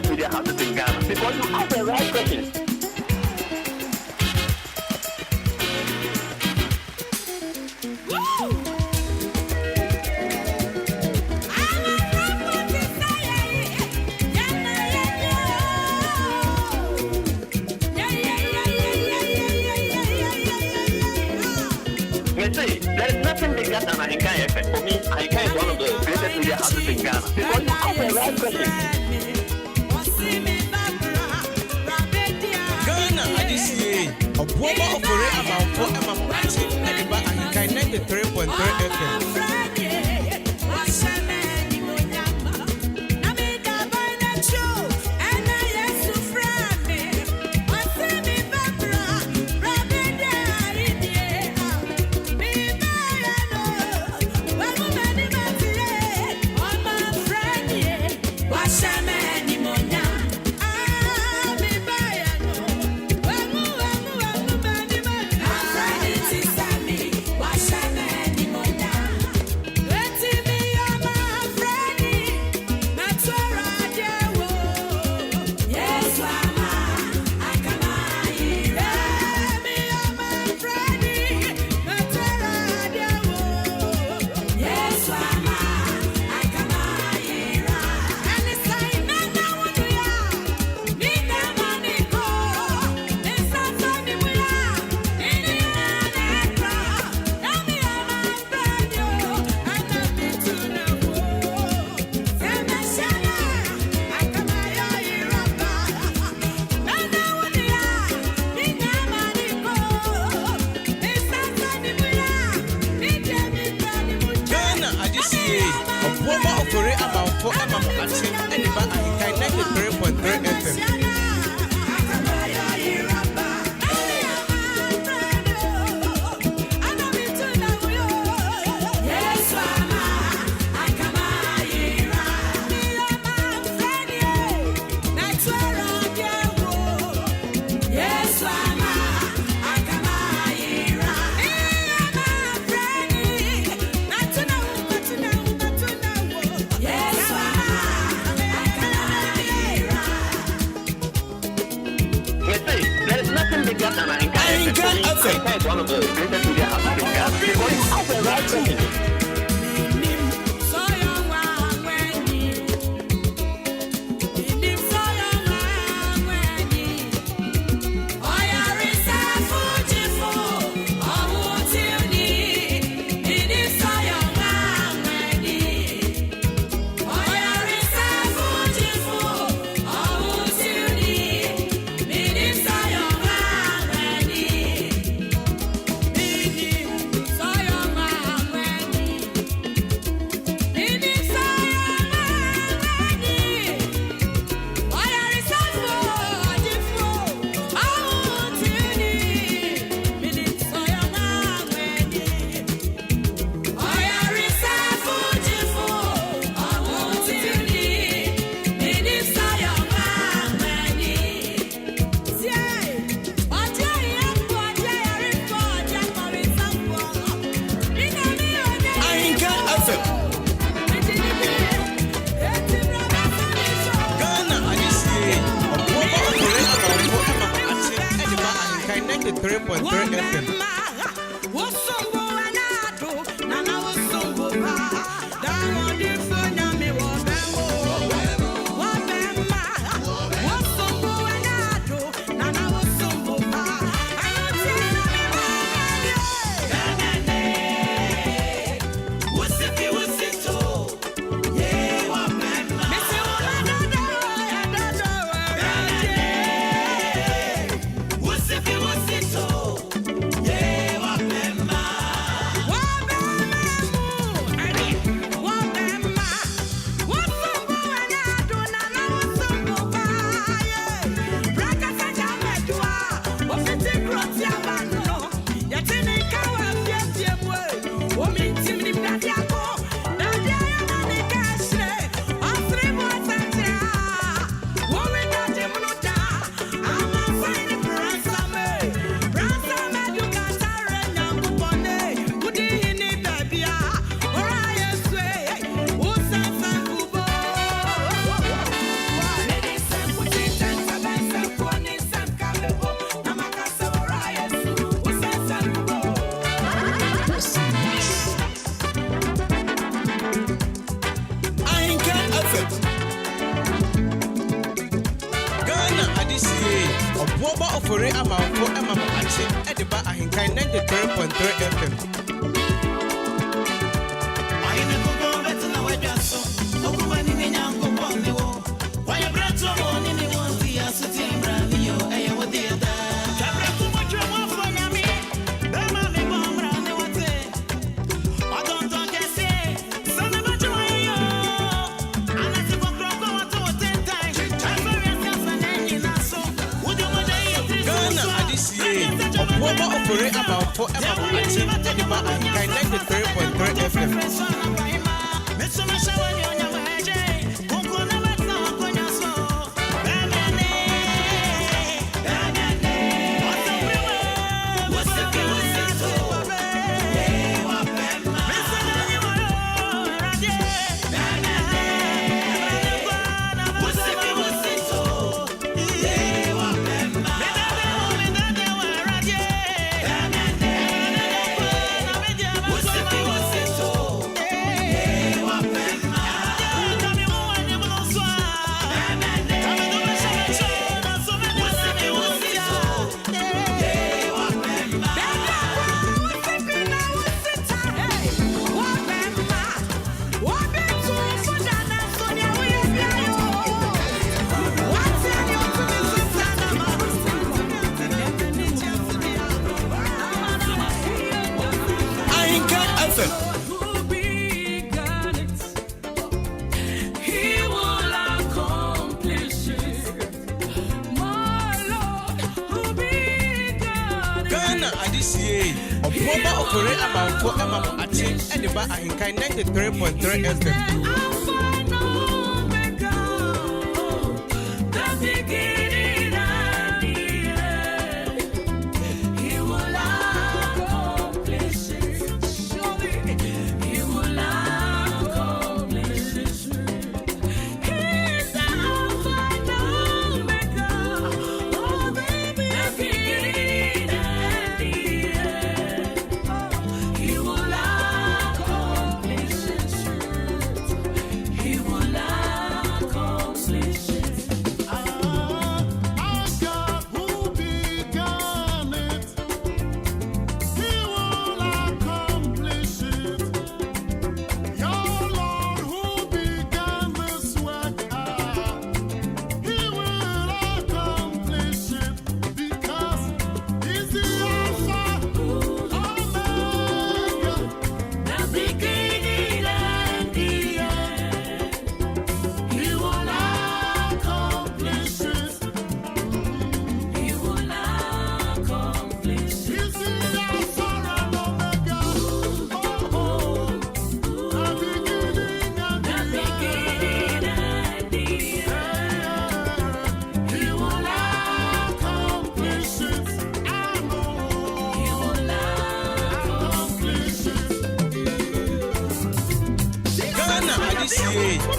created media houses in Ghana? Because you ask the right questions. There is nothing bigger than AHENKAN933FM. For me, AHENKAN is one of the greatest media houses in Ghana. Because you ask the right questions. Ghana, AHENKAN933FM. Obuoba Ofori Amanfo, AHENKAN933FM. Obuoba Ofori Amanfo, AHENKAN933FM. AHENKAN933FM is one of the greatest media houses in Ghana. Because you ask the right questions. Yeah. Ofori Amanfo Maakye Ediba AHENKAN933FM. Obuoba Ofori Amanfo Maakye Ediba AHENKAN933FM. Obuoba Ofori Amanfo Maakye Ediba AHENKAN933FM.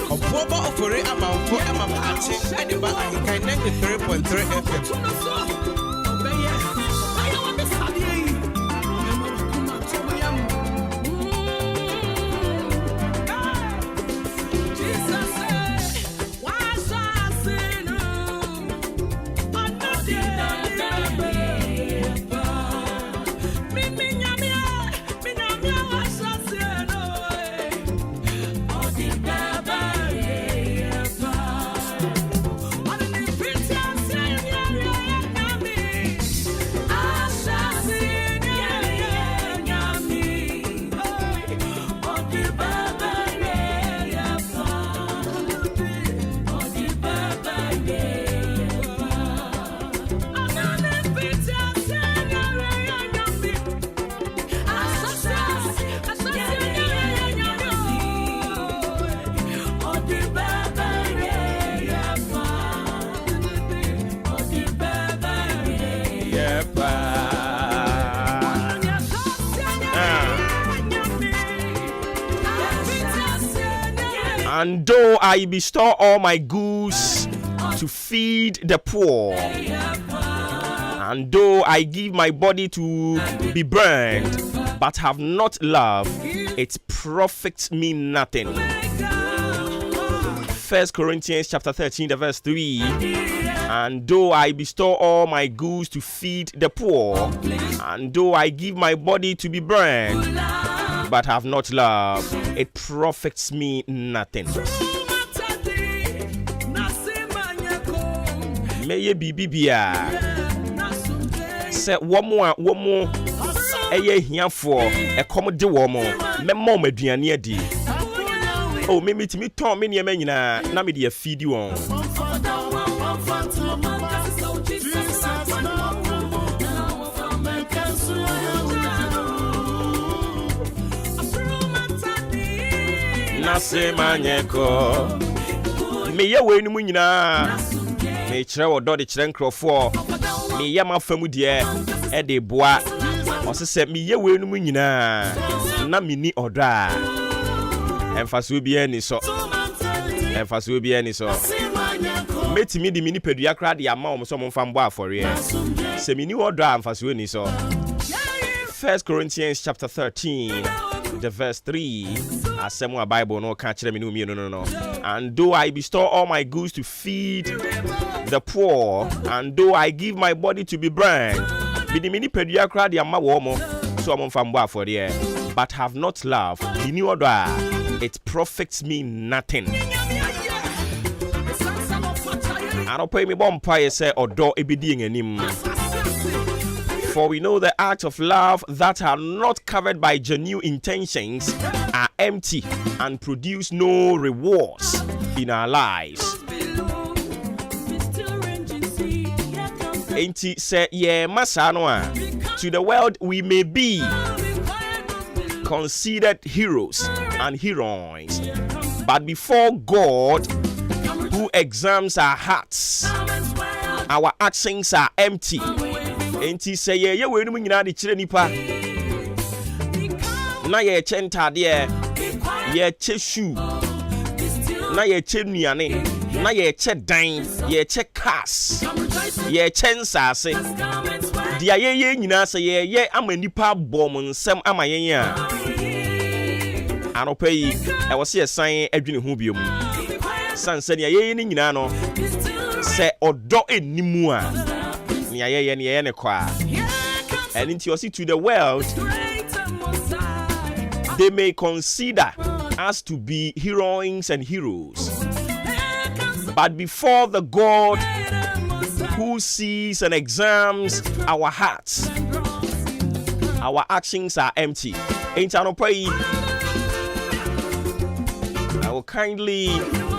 Obuoba Ofori Amanfo Maakye Ediba AHENKAN933FM. And though I bestow all my goods to feed the poor, and though I give my body to be burned, but have not love, it profits me nothing. 1 Corinthians chapter 13, the verse 3. And though I bestow all my goods to feed the poor, and though I give my body to be burned, but have not love, it profits me nothing. Meye bibibia se womo eye hiafo e kom de womo memmo maduane adi. Oh, me mitimi ton me niam nyina na me de afidi won. Nase manyeko me ye we nu nyina me kire wodo de kire nkrofo me ye mafamu de e de boa osese me ye we nu nyina na me ni odo a emfaso bi ani so metimi di mini pedua kra de ama om so momfa mbo afore se me ni odo a emfaso ani so. 1 Corinthians chapter 13 the verse 3 asemo Bible no ka kire me no. And though I bestow all my goods to feed the poor, and though I give my body to be burned, bidi mini pedua kra de ama wo mo so momfa mbo afore but have not love, in order it profits me nothing. I don't pay me bompa say odo ebidi enim. For we know the acts of love that are not covered by genuine intentions are empty and produce no rewards in our lives. Enti say ye masano to the world we may be considered heroes and heroines, but before God, who examines our hearts, our actions are empty. Enti say ye we nu nyina de kire nipa na ye chenta de ye cheshu na ye chenuane na ye che dan ye che cars ye chensase dia ye nyina say ye amanipa bom nsem amayen a anopa yi e wo se san adwene ho biom sanse ne ye ni nyina no se odo enimu a ne ne kwa. And into to the world they may consider us to be heroines and heroes, but before the God who sees and examines our hearts, our actions are empty. Ain't I no pray? I will kindly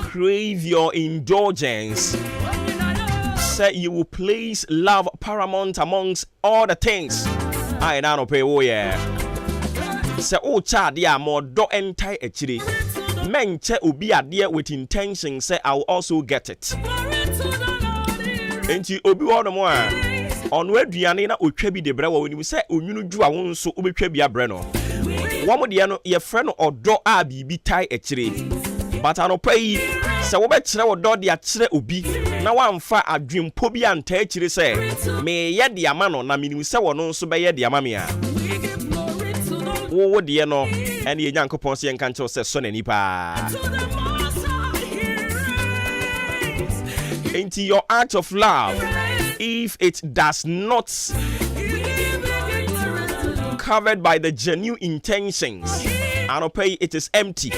crave your indulgence. Say you will place love paramount amongst all the things. I don't pay. Oh yeah. Say oh child, yeah, more do enter actually. Men che ubi idea with intention. Say I will also get it. Enti obi wono mo a ono aduane na otwa de brewa woni say onwunu ju a won so obetwa bi abre no. Wo mo de no ye frɛ no odo a bibi tai actually. But anopai se wo be kire wo do de a kire obi na wamfa adwempo bi anta akire se me ye de ama no na minim se wo no nso be ye de ama me a wo de no ene ye nyankopon se yenka nche se so na nipa. Into your act of love, if it does not covered by the genuine intentions, anopai it is empty.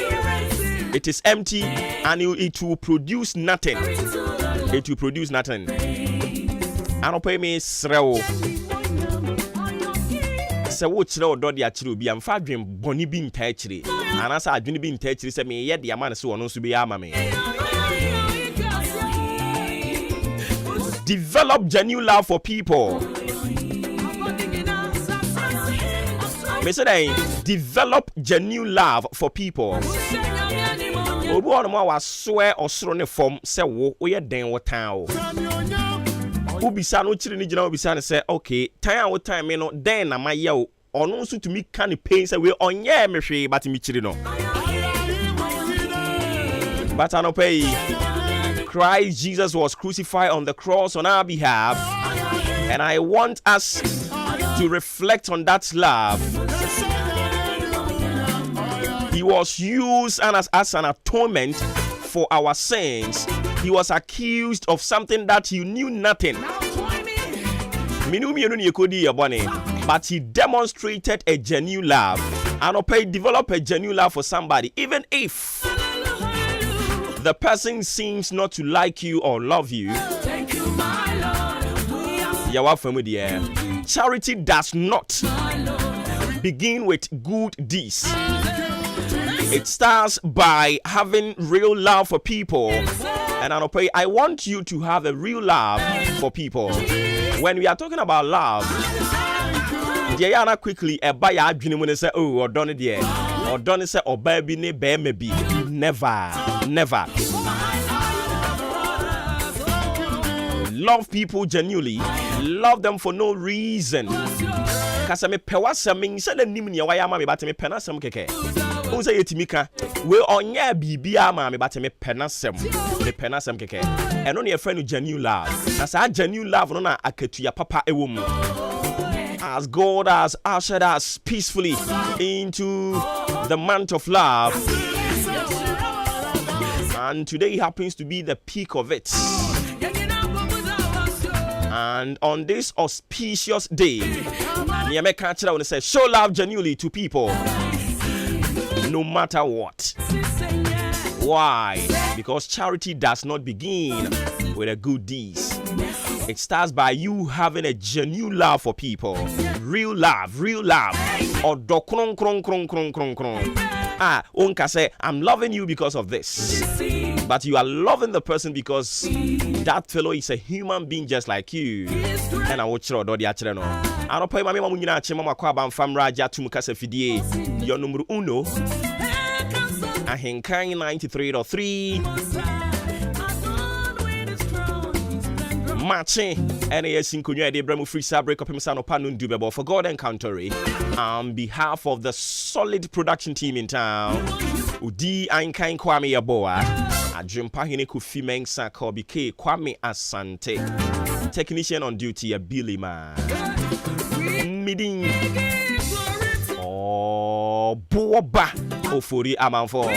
It is empty and it will produce nothing. It will produce nothing. I don't pay me srew. Se wo kire odo de akire obi am fa dwen boni bi nta akire. Anasa adwene bi nta akire se me ye de ama ne se wono so bi ama me. Develop genuine love for people. Me say develop genuine love for people. Obuoba no wa swear osoro ne form se wo ye den wo tan wo. Ubisa no chiri ni gina ubisa ne say okay, tan wo tan me no den na maye wo. Ono nso tumi ka ne pain say we onye me hwe but mi chiri no. But anopai Christ Jesus was crucified on the cross on our behalf, and I want us to reflect on that love. He was used as an atonement for our sins, he was accused of something that he knew nothing. But he demonstrated a genuine love and developed a genuine love for somebody, even if the person seems not to like you or love you. Charity does not begin with good deeds. It starts by having real love for people. And I want you to have a real love for people. When we are talking about love, quickly a buyer say, oh, or done it yet. Or done it say, or baby, maybe. Never. Love people genuinely. Love them for no reason. Because me pewasam said the name ya waya mama but me penasam keke. Who say yetimika? We onya bibia mama but me penasam keke. And only a friend with genuine love. That's a genuine love no na aketuya papa ewom. As God has ushered us peacefully into the month of love. And today happens to be the peak of it. And on this auspicious day, I say, show love genuinely to people, no matter what. Why? Because charity does not begin with a good deeds. It starts by you having a genuine love for people. Real love. Or Unka say, I'm loving you because of this. But you are loving the person because that fellow is a human being just like you. And I watch your daughter. I don't pay my mama chima kwaba mfam raja tumukasa fidie. Your number uno. AHENKAN933FM. Maakye NAS in Kunya de Bremu Free Sabre Kopimisano Panun Dubebo for God Encounter. On behalf of the solid production team in town, Udi Ainkain Kwame Yaboa, Ajumpahine Kufi Mengsa Kobike Kwame Asante, technician on duty Billy Man. Meeting Obuoba Ofori Amanfo.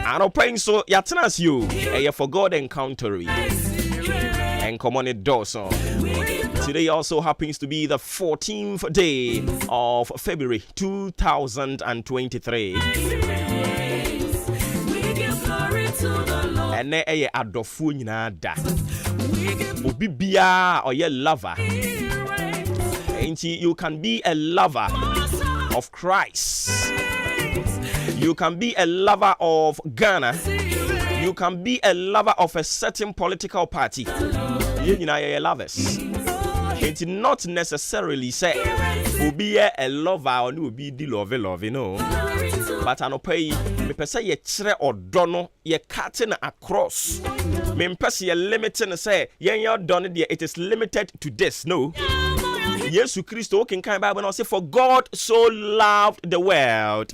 And I'm praying so yatanas you for God Encounter and come on it does so. Today also happens to be the 14th day of February 2023. And a adofu nyina da. Obi bia or ye lover. You can be a lover of Christ. You can be a lover of Ghana. You can be a lover of a certain political party. You know, you're lovers. It's not necessarily say be a lover or no be the love, you know. But I know pay me pesa ye chere or dono ye cutting across. Me pesa ye limiting say ye done it. It is limited to this. No. Yesu Christo can come Bible and say, for God so loved the world.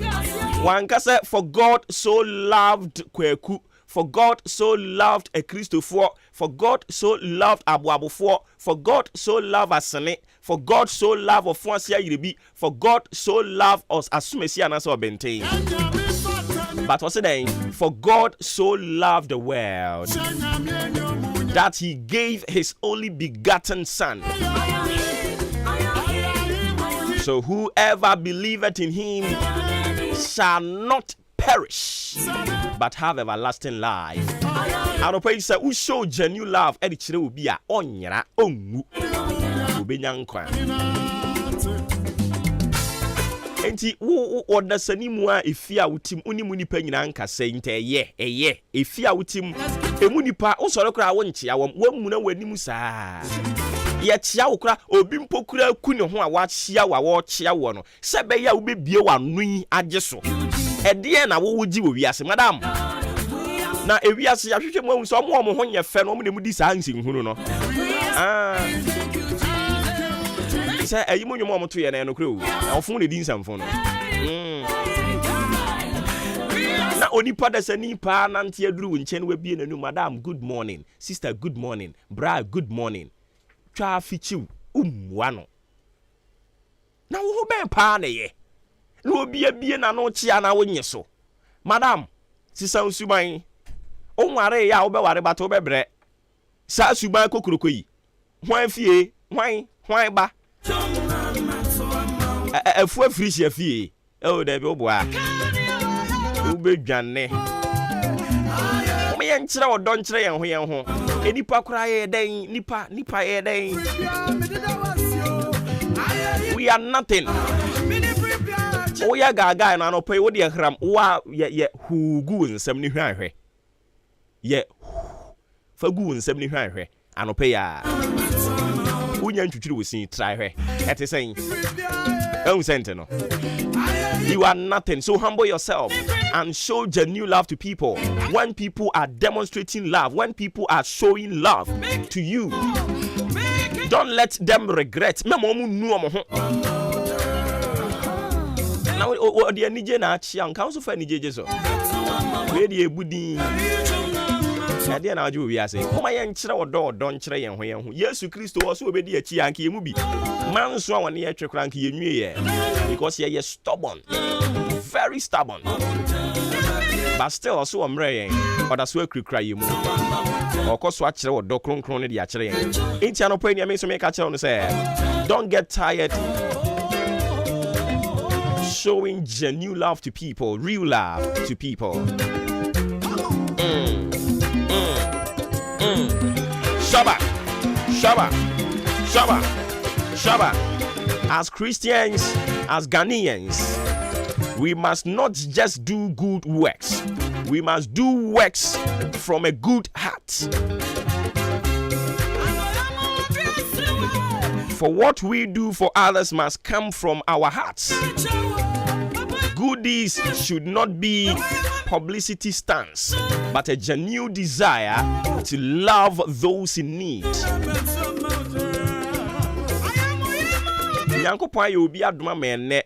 One can say, for God so loved Kweku. For God so loved a Christopher. For God so loved Abuabu for God so loved Asane. For God so loved of Francia Yiribi. For God so loved us as Sumesiana so Bente. But what's it saying? For God so loved the world that he gave his only begotten son. So whoever believeth in him shall not perish, but have everlasting life. And the page said, who show genuine love, Edichire will be a onyra ongu. Ubenyankwa. Enti wo order sanimwa ifia wutim unimuni penyina nka sente ye ifia wutim emunipa osoro kra wonche awom wamuna wanimu saa. Ye chia wokra obi mpokura ku ne ho a wa chia wo chia wo no sebe ya wo bebie wa nui ageso ede na wo wogi wo wiase madam na ewiase ya hwehwe mu so mo ho nye fe no mo ne mu di saa nsinhunu no se ayimu nyomo mo to ye na no kro ofun ne di nsamfo no na onipa da sani pa nante aduru nchen wa bie nanu madam good morning sister good morning bra good morning twa fichiu umwano na wo be pa na ye na obi abie na no chia na wonye so madam sisa suban o nware ya obeware bato bebre sa suban kokuroko yi hwan fie hwan ba afu afiri fie o da bi oboa ubedwane yen kyerɛ odɔ nkyerɛ yɛn ho enipa kora yɛ den nipa yɛ den we are nothing o ya gaga na no pay wo de hram wa ye hugu nsɛm ni hwanhwɛ ye fa gu nsɛm ni hwanhwɛ anope ya unya ntwitwiri wo sin try hwɛ ete sɛn sente no. You are nothing, so humble yourself and show genuine love to people. When people are demonstrating love, when people are showing love to you, don't let them regret. Now, the nije na chiang council for nije so. Where the budi. Ade na aju wi ase. Koma ye nkyere odo nkyere yen ho yen ho. Yesu Kristo also obedi achi anke yemu bi. Man so awon ye twekra anke yenwie ye. Because ye stubborn. Very stubborn. But still also omre yen. Oda so akrikra yemu. Okoso akere odo kronkron ne de akere yen. Enti anopo eni me so make akere no say, don't get tired showing genuine love to people, real love to people. Shaba. As Christians, as Ghanaians, we must not just do good works. We must do works from a good heart. For what we do for others must come from our hearts. Good deeds should not be publicity stunts, but a genuine desire to love those in need. Yankopon ye obi adoma menne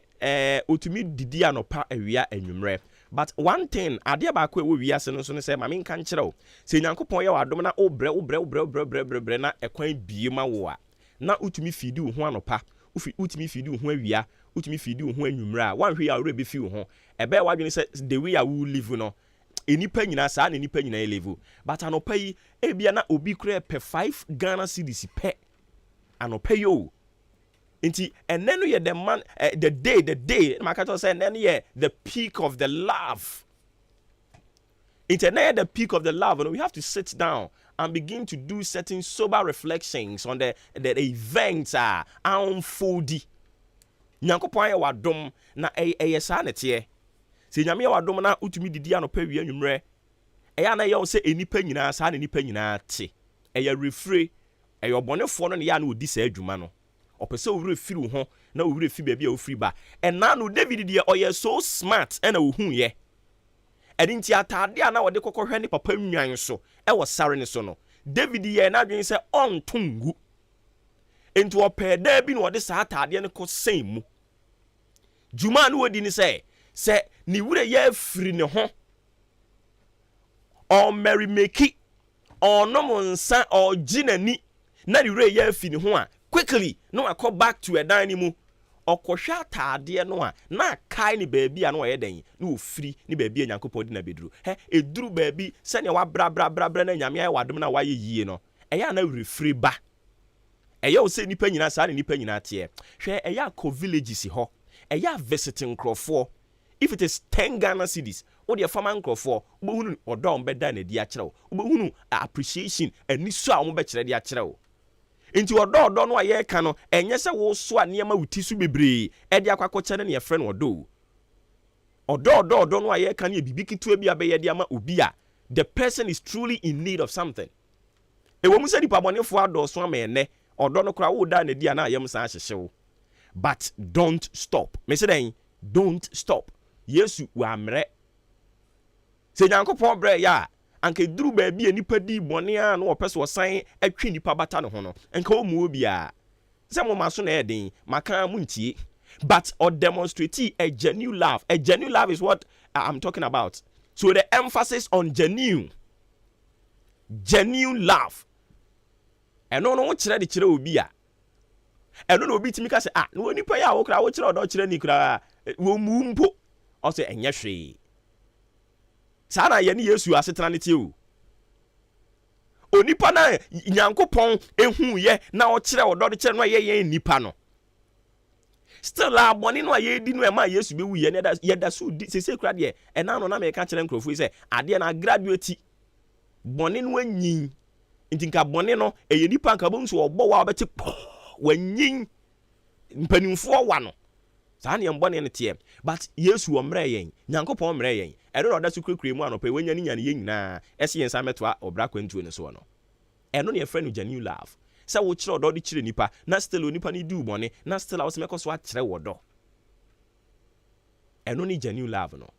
otumi didi anopa awia anwumre. But one thing ade ba ko ewo wiase no so ne say ma me nka nkere o. Se Yankopon ye wadom na obre na ekwan biema wo a. Na utumi fidi wo ho anopa, utumi fidi wo ho awia, utumi fidi wo ho anwumre a. Wanhwe ya ore be fi wo ho. Ebe wadwene say the way you live no. Enipa nyina sa na enipa nyina live. But anopa yi ebia na obi kura pe 5 Ghana cedis pe. Anopa yo. Inti and then you the man the day Makato said then yeah the peak of the love. It's the peak of the love, and we have to sit down and begin to do certain sober reflections on the events are unfolding. Nyankopon ya wadom na sa netie. Se nyame ya wadom na utumi didi anopa wi anwumre. Eya na ye se enipa nyina sa na enipa nyina te. Eya refre eya obonefo no ne ya na odi sa adwuma no. Opese owure firi ho na owure fi bia ofiri ba. Ena no David de oye so smart na ohun ye. Edinti atade ana wode kokohwe ne papa nwan so e wo sare ne so no. David ye na dwen se ontongu. Enti ope da bi no wode sa atade ne ko sen mu. Juma no wodi ni se ni wure ye firi ne ho. O Mary Meki o no monsa o ginani na ni wure ye firi ne ho a quickly no I come back to a dining mu okohwa atade no a na kai ni baabi a no ye den na ofiri ni baabi a Nyankopɔn di na beduru eduru baabi se ne wa bra na nyame ya wadom na waye yie no eya na refiri ba eya o se nipa nyina sa na nipa nyina te hwe eya ko villages ho eya visiting crofo. If it is 10 Ghana cedis o de fama crofo obohunu odom beda na di a kyerɛw obohunu appreciation ani so a mo be kyerɛ di a kyerɛw. Inti odo no aye ka no enye se wo so a niema wuti su bebre e de akwakoche ne yefre no odo no aye ka ne bibi kitu bi abe ye de ama obi a the person is truly in need of something. E wo mu se dipa bonefo ado so ama ene odo no kra wo da na dia na ayem san hyehyew. But don't stop. Me say den don't stop. Yesu wa mre. Se Nyankopon bre ya anke duru baabi enipa di bone a no opese osan atwi nipa bata no ho no enka o mu obi a se mo maso na eden maka mu ntie but or demonstrate a genuine love. A genuine love is what I'm talking about. So the emphasis on genuine love. Eno no kire de kire obi a eno no obi timi ka se no nipa ya wo kra wo kire odo kire ni kra wo mu mpo o se enye hwe. sana ye ni Yesu asetena ne tie o onipa na Nyankopon ehu ye na o kire wo do de kire no ye nipa no still aboni no ye di no e ma Yesu be wu ye da so di sese kura de e na no na me ka kire nkrofo say ade na graduate boni no anyin nti nka boni no e ye nipa nka bo nso obọ wa obeti wanyin mpanimfo wa no saa ne mbɔ ne tie but Yesu omre yen Nyankopɔn omre yen ɛno na ɔda so kurekure mu anɔpɛ wanya ne nyane yen nyinaa ɛse yen sa metoa obra kwantuo ne so no ɛno ne yɛfrɛ no genuine love sɛ wo kyerɛ ɔdɔ de kyerɛ nipa na still onipa ne du bɔne na still a wo se mɛkɔ so akyerɛ wɔdɔ ɛno ne genuine love no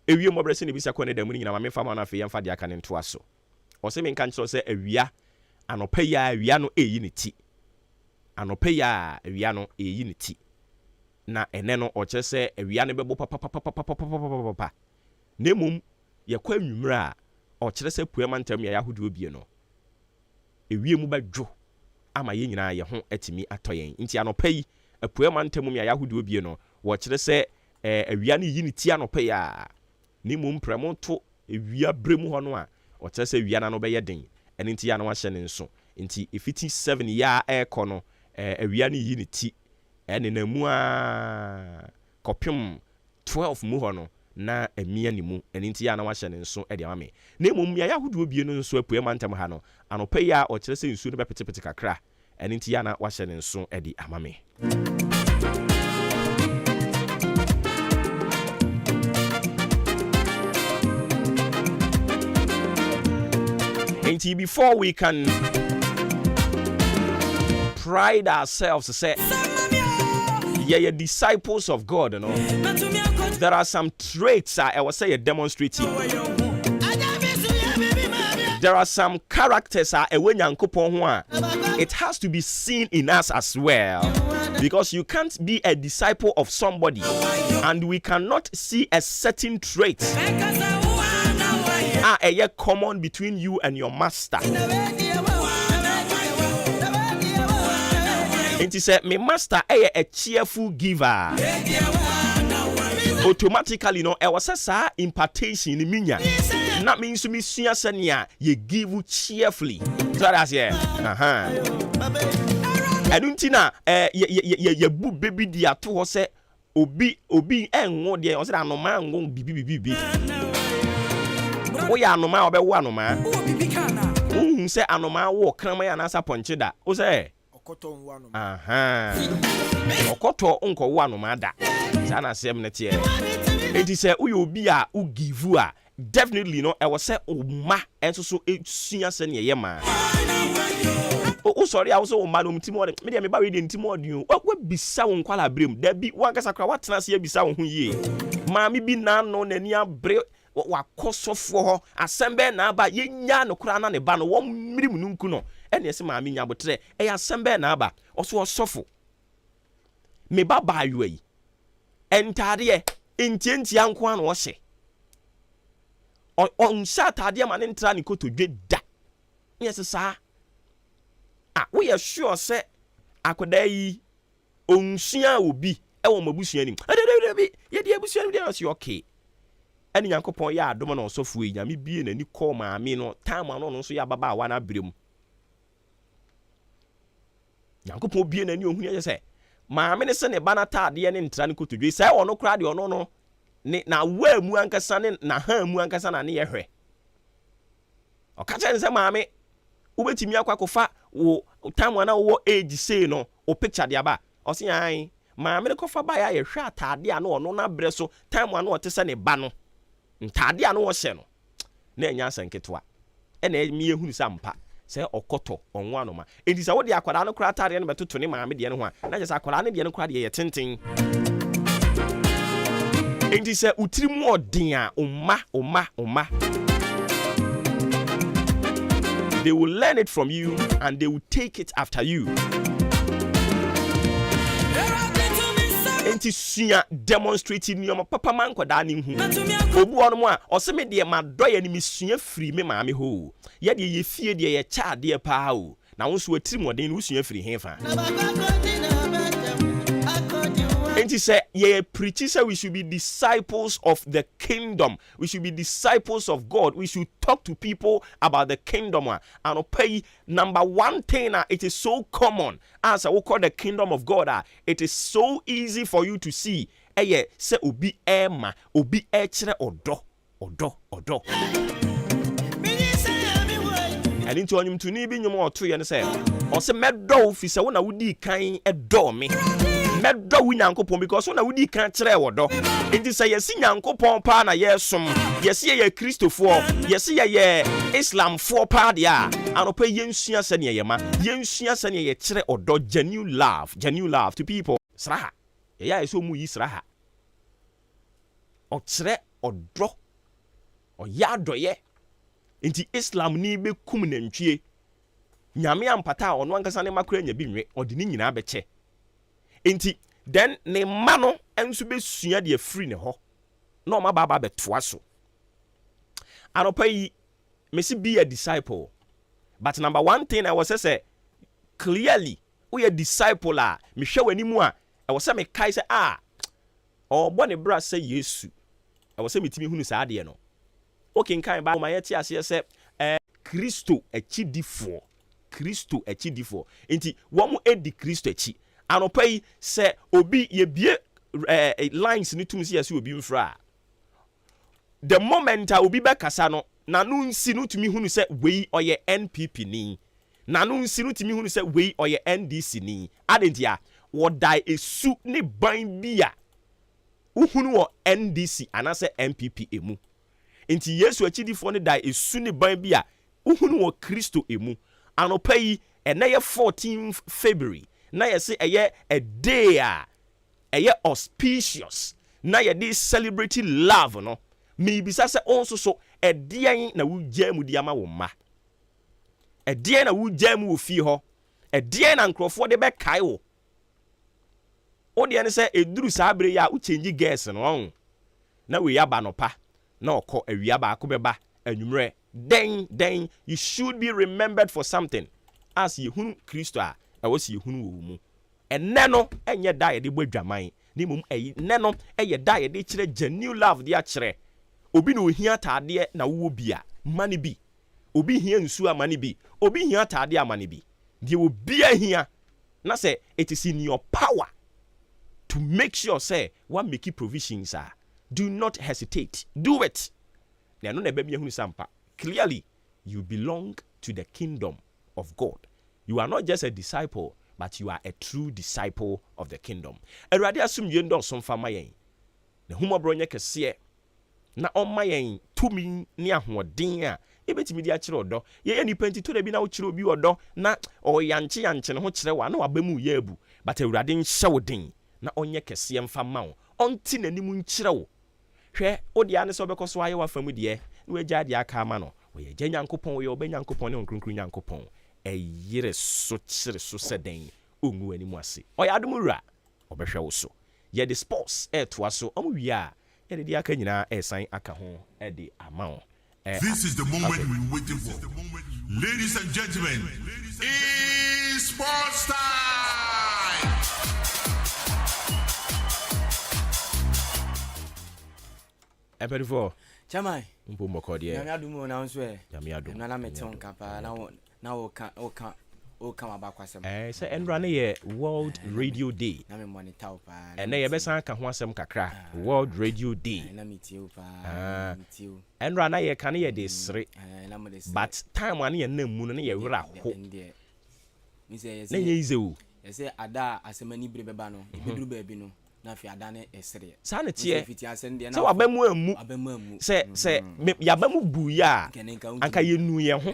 ewie mo brɛse ne bisa kɔ ne da mu nyina ma mefa ma na afei yɛmfa de aka ne ntoa so ɔse me nka nkyerɛ sɛ awia anɔpɛ ya awia no eyi ne ti anɔpɛ ya awia no eyi ne ti na ene no ɔkyerɛ sɛ awia no bɛbɔ papa na mmom yɛkɔ anwummerɛ a ɔkyerɛ sɛ puama ntam yɛ ahodoɔ bie no ewie mu bɛdwo ama yɛ nyinaa yɛ ho atimi atɔ yɛn nti anɔpɛ yi puama ntam yɛ ahodoɔ bie no wɔkyerɛ sɛ awia no yi ne ti anɔpɛ ya na mmom prɛmo to awia brɛ mu hɔ no a ɔkyerɛ sɛ awia no bɛyɛ den ɛne nti ya no wahyɛ ne nso nti efiti 7 ya ɛkɔ no awia no yi ne ti ɛne na mu a kopim 12 mu hɔ no na emia ne mu ɛne nti ya na wahyɛ ne nso ɛde ama me na mmom ya yahodo bie no nso apue mantam ha no anɔpɛ ya ɔkyerɛ sɛ nsuo no bɛpetepete kakra ɛne nti ya na wahyɛ ne nso ɛde ama me and before we can pride ourselves to say yeah disciples of God, you know, there are some traits I will say demonstrating. There are some characters it has to be seen in us as well, because you can't be a disciple of somebody and we cannot see a certain trait a common between you and your master. And he said, my master a cheerful giver. Automatically, no, I was a impartation in minya. That means to me, senia you give cheerfully. So that's I don't know. Ye boo baby dia to say obi enwo dia. I said no man won't be. We are no man obe wa no man. Say anoma wo kran man anasa ponche da. O say okoto nwa no man. Okoto nko wa no man da. Sa na sem na tie. Enti say uyo obi a u give a definitely no I was say o ma enso so esua se ne ye ma. O sorry I was o ma no mtimo de. Me de me ba we de ntimo de o. Wa bisa wo nkwala brem. Da bi wa nkasa kra wa tena se bisa wo ho yie. Ma me bi na no nani abre wakosofo ho asembe na aba yenya no kura na ne ba no wo mmirim nunku no ene ese ma me nya botre e asembe na aba oso osofo me baba ayi entade entienti anko an wo hye on sha tade ma ne ntra ne kotodwe da yes sa we are sure say akoda yi onsua obi e wo mabusua nim ye de abusua nim dey okay. Any Yankopon ya adom na osofo yi nyame bie na ni call maame no time ano no so ya baba awa na brem Yankopon bie na ni ohun ye se maame ne se ne bana taade ne ntra ne kotodwe sai ono kra de ono no ne na wa mu ankasa ne na ha mu ankasa na ne ye hwe o ka che ne se maame ubetimi akwakofa wo time ana wo age say no o picture de aba o se an maame ne kofa ba ya ye hwe ataade a no ono na bre so time ana o te se ne ba no ntade a no wo hye no na enya asanketwa ene mi ehunu sampa se okoto onwa no ma enti se wo de akwara no kura tare no betoto ne maame de no ho a na je se akwara ne de no kura de ye tenten enti se utiri mu odin a oma they will learn it from you and they will take it after you. Enti sua demonstrating your papa man kwada ni hu obu ono mo a oseme de ma doye ni misua free me maame ho ye de ye fie de ye cha de pa o na wo so atiri modern wo sua free hefa And he said, yeah, preachers say we should be disciples of the kingdom. We should be disciples of God. We should talk to people about the kingdom. And pay number one thing, it is so common as I will call the kingdom of God. It is so easy for you to see. Say obi ema, obi echere odo. And into him to need be more to and say, or say meadow fisa when I would de kind adore me. Meadow win uncle because when I would de can't tell what do. It is a yes, uncle Pompana, yes, some yes, ye Christopher, yes, ye Islam for pardia, and pay yen sia senia yama, yen sia senia ye tre or do genuine love to people. Sraha, yeah, so mu yisraha. Or tre or draw or yard ye. Inti Islam ni be kum na ntwie nyame ampata ono ankasa ne makura nya bi nwe odi ni nyina beche inti then ne ma no enso be sua de free ne ho na o ma baba betoa so anopa yi mesi be a disciple but number one thing I was say clearly we a disciple me hwe wani mu I was say me kai say obo ne bra say Yesu I was say metimi hunu sa ade no okay, kind ba my yeti ase se Kristo achidifo enti wo mu edi Kristo achi anopa yi se obi ye bie lines ni tum se obi mfra the moment obi be kasa no na no nsi no tumi hunu se wei oye NPP ni na no nsi no tumi hunu se wei oye NDC ni adentia wo dai esu ni ban bia uhunu wo NDC anase MPP emu enti Yesu achidifo ne dai esu ne ban bia uhunu wo Kristo emu anopa yi ena ye 14th February na ye se eye a day eye auspicious na ye dey celebrate love no me bisa se onso so edian na wugya mu di ama wo ma edian na wugya mu wo fi ho edian na nkrofo de be kai wo o de ne se eduru sabre ya u change gas no na we ya ba no pa na okọ awia ba ko beba anwumre then you should be remembered for something as yehunu Kristo a was yehunu wo mu enne no enye da ye de bodwaman ni mum enne no eye da ye de kire genuine love de a kire obi no hia taade na wo bia mane bi obi hia nsu amane bi obi hia taade amane bi de obi ahia na say it is in your power to make sure say one make provisions do not hesitate. Do it. Clearly, you belong to the kingdom of God. You are not just a disciple, but you are a true disciple of the kingdom. Erade asum yendo som fama yen. Ne humo bronye kese na omma yen tumi ne ahoden a ebetimi di akire odo. Ye nipa nti to da bi na wo kire obi odo na o yanche ne ho kire wa na wabamu ye abu. But erade nhye wodin na onye kese mfama wo. Onti nanimu nkire wo. Hwe odi ane so bekoso aye wa famu de we jade aka ama no we ye nyankopon we oba nyankopon ne onkronkron nyankopon eyire so kire so seden ongu animu ase oya adumura obehwe wo so ye the sports to aso omu wi a ye de aka nyina esan aka ho e de ama wo. This is the moment we're waiting for. Ladies and gentlemen, it's sports time. Before Chamai mpo mokodi ya adumu na nso ya adum na meton kapa na o ka abakwasem say enra na ye World Radio Day na me monitor pa and na ye besan ka ho asem kakra World Radio Day na metiu pa metiu enra na ye ka na ye de sere but time an ye na mu no na ye wura ho mi say na ye ize o ye say ada asemani bre beba no ebeduru ba bi no na fi adane esere sa na tie se wabamu amu se yabamu bu ya anka ye nu ye ho so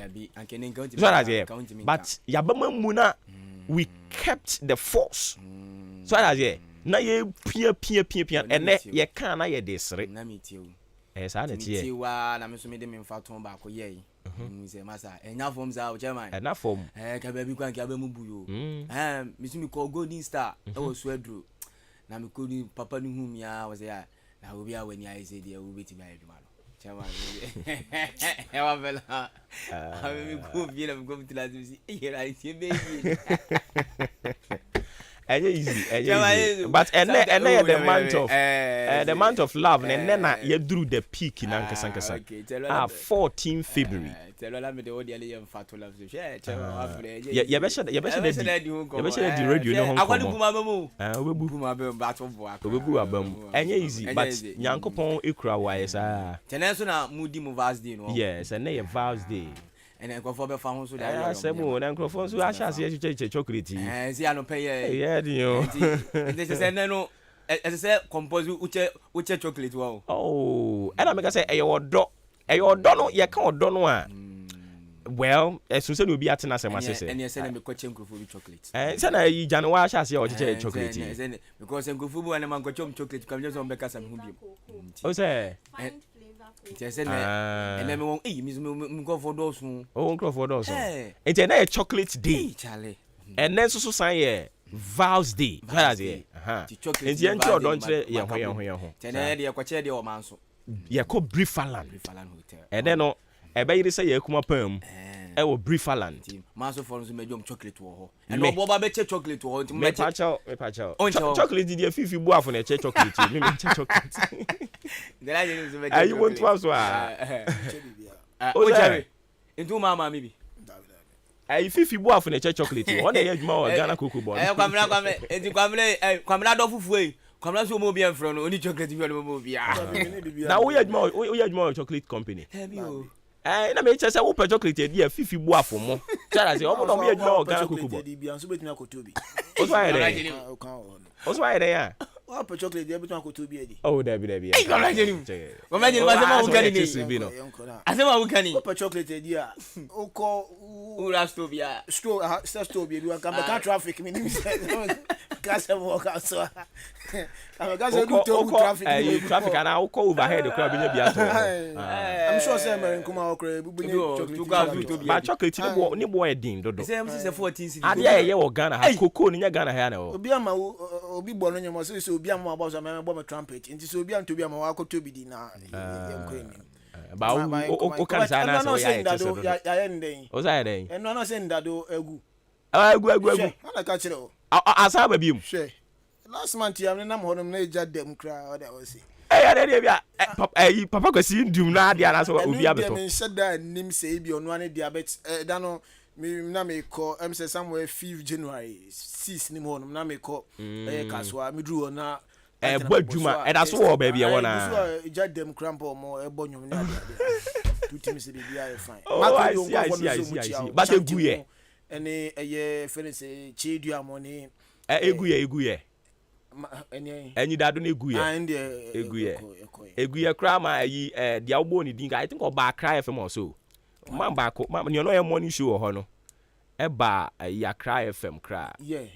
that ye but yabamu amu na we kept the force so that ye na ye pia ene ye kan na ye desere na metiu sa na tie wa na me so me de me mfaton ba ko ye mi se masa enya form za o chairman ena form ka ba bi kwan ka yabamu bu yo mi so mi call golden star e wo so adru na me kodi papa ni hum ya was ya na obi a wani ai say dia obi ti ba eduma no chama e wa bela a me ko bi na me ko ti lazim si e ra ti be yi easy. But and the month of love and then you drew the peak in Ankasankasa. 14 February. You better the radio no and easy, but Yankopon Ikra wise. Yes, and they a vows day. And then go for the phone so that I said, "More than microphones." We are just chocolate. See, I don't pay. Yeah, you. This is no. As I said, compose which chocolate. Wow. Oh, and I make I say, "Ayo do, you can't do no." Well, as soon as we be at an assembly, and you send me coaching for chocolate. And send a January shall see or chocolate. Because I'm good and I'm going to chocolate. Come just on because I'm hungry. Oh, say. And then we won't eat. Go for those who go for those. It's a chocolate day, Charlie. And then so say vows day. Chocolate. It's the end. Don't say yeah. Tenere kwache de o manso. Yeah, called Briefaland Hotel. And then no, ebe say you come pam. E wo Briefaland. Manso for so medium chocolate wo. And Obuoba be chocolate wo. Me pacho. Chocolate dey fifi bu afo na chocolate. Me chocolate. You want to ask oh, Jerry. Into mama, maybe. If you both in a chocolate, one day you more Ghana cocoa ball. Come so mobile in front, only chocolate. Now we had more chocolate company. I may just say, open chocolate, dear, 50 bois for more. Tell us, oh, no, we had more Ghana cocoa ball. What's why they are? Chocolate, they between to be. Oh, Debbie. Imagine I said, what can you? Chocolate, dear. Oh, call Urastobia. Stastobia, you come back traffic. Can't walk out. So I'm traffic, and I'll call overhead the crowd in the I'm sure some come out crab. But chocolate, no boy, Dean. The same is a 14. I dare you, Ghana, cocoa in your Ghana. Obiama will be born on your muscles, so be a more about a bomb trumpet. It is Obian to be a more to be dinner. But I'm not saying that I ending. Was I then? And I'm not saying that do I go. I catch it all. I saw a beam. Last month, I'm home, major them cry. That was it. Hey, Papa, because you do not, that's what we have said that name say be on one diabetes. Dano, me na me call, say somewhere 5th January, 6 in the morning, na me call, Kaswa, me drew on na. But Juma, and that's all, baby. I wanna judge them cramp or more, a bonum. 2 teams to be fine. Oh, I see. But a good and a year, finish a chedia money. A good and you don't agree. And a crama, the albony ding. I think or back cry from also. Man, back, you know, a morning show or honor. A bar, a ya cry FM cry. Yeah.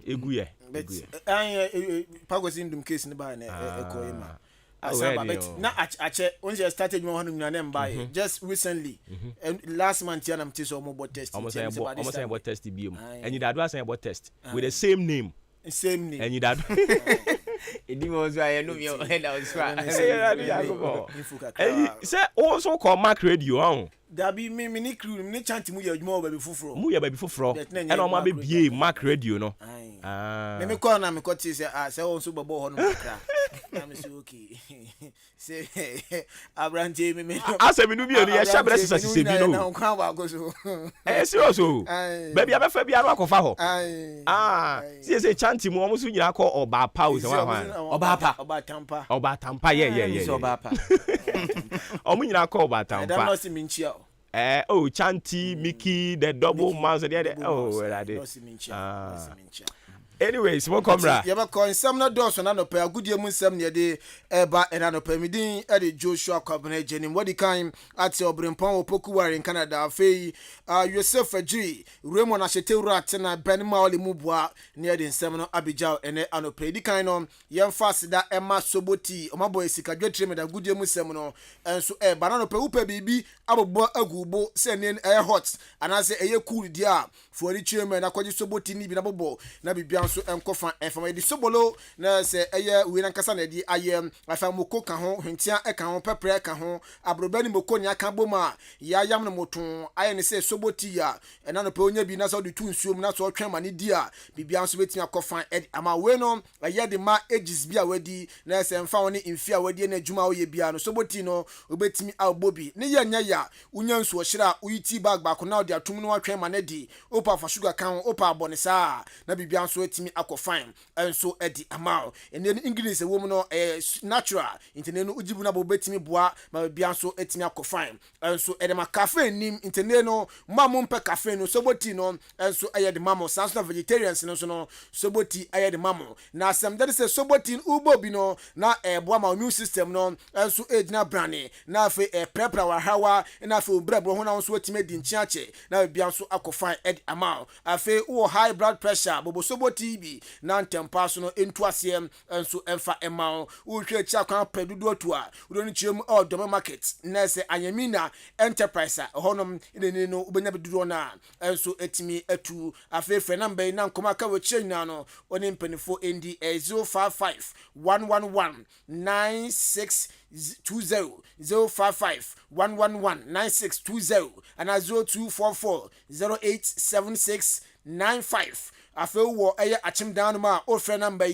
Agree. I Pagos in them case in the bar. But now I check once I started 100 and buy just recently. And last month, I'm teaching about test. Almost about test the beam. And you dad was saying about test with the same name. And you dad. It was why I know your head out. Say also call Mark Radio. There be many crew, many chant more baby full. Muya baby full. And on my baby Mark Radio, no. Let me call them. I say also babo on. I'm okay. Say Abraham Jamie. I said we do be on the Shabres as you say no. Eh seriously. Baby I be a rock of ho. See say chanting mo almost you call Oba Pause Oba Tampa yeah. Oba Pa. Omu nyina call Oba Tampa. I don't know see me chia. Oh Chanty Mickey the double mouse there. Oh where are they? Anyways, mo komra. You be call some na doors na no pe agudie mu nsem ne de eba na no pe midin e de Joshua Kwabena Jenim what the kind at Obrimpon Opokuware in Canada afei Yosef Ajiri Raymond Ashetewura na Benima Oli Mubua near the nsem no Abidjan ene anope di kind no yem fast da Emma Soboti omabo esika dwetre me da agudie mu nsem no enso eba na no pe upe bibi abobo agubo se ne hot anase eye cool dia for the chairman akwaji Soboti ni bi na bobo na bibia so enkofa enfama di sobolo na se eye we na nkasa na di ayem afa moko ka ho hwentia e ka ho pepre ka ho abrobani moko nya ka boma ya yam no moton aye ne se soboti ya ena no pe onya bi na so de tu nsuom na so twema ne di a bibia so betia kofa ama we no aye de ma ages bi a wadi na se mfa woni imfi a wadi na adwuma oye bia no soboti no obetimi abobi ne ye nya ya unya nsu ohira uyiti bag ba ko na odi atum no atwema ne di opa fa sugar kan opa abonesa na bibia so etimi akofan enso edi ama ene English wo no natural intene no ujibu na bo betimi boa ma bibia so etimi akofan enso edema cafe nim intene no mamo mpe cafe no soboti no enso aye de mamo sans vegetarians no so no soboti aye de mamo na asem that is soboti ubo bi no na boa ma immune system no enso ejina brane na afi prepra wa hawa na afi obrabo ho na so etimi di nchiache na bibia so akofan edi ama afi wo high blood pressure bobo soboti bi na ntempa so no entu asem enso emfa ema wo hwe cha kwan pedudu otu a wo ni chiem odom market na se anyamina enterprise honom ine no ubenya bedudu na enso etimi etu afefe na mbe na nkoma ka we chenya no oni mpenifo ndi 055 111 96 20 055 111 9620 and 0244 0876 95 afe wo eye achim down ma o fe number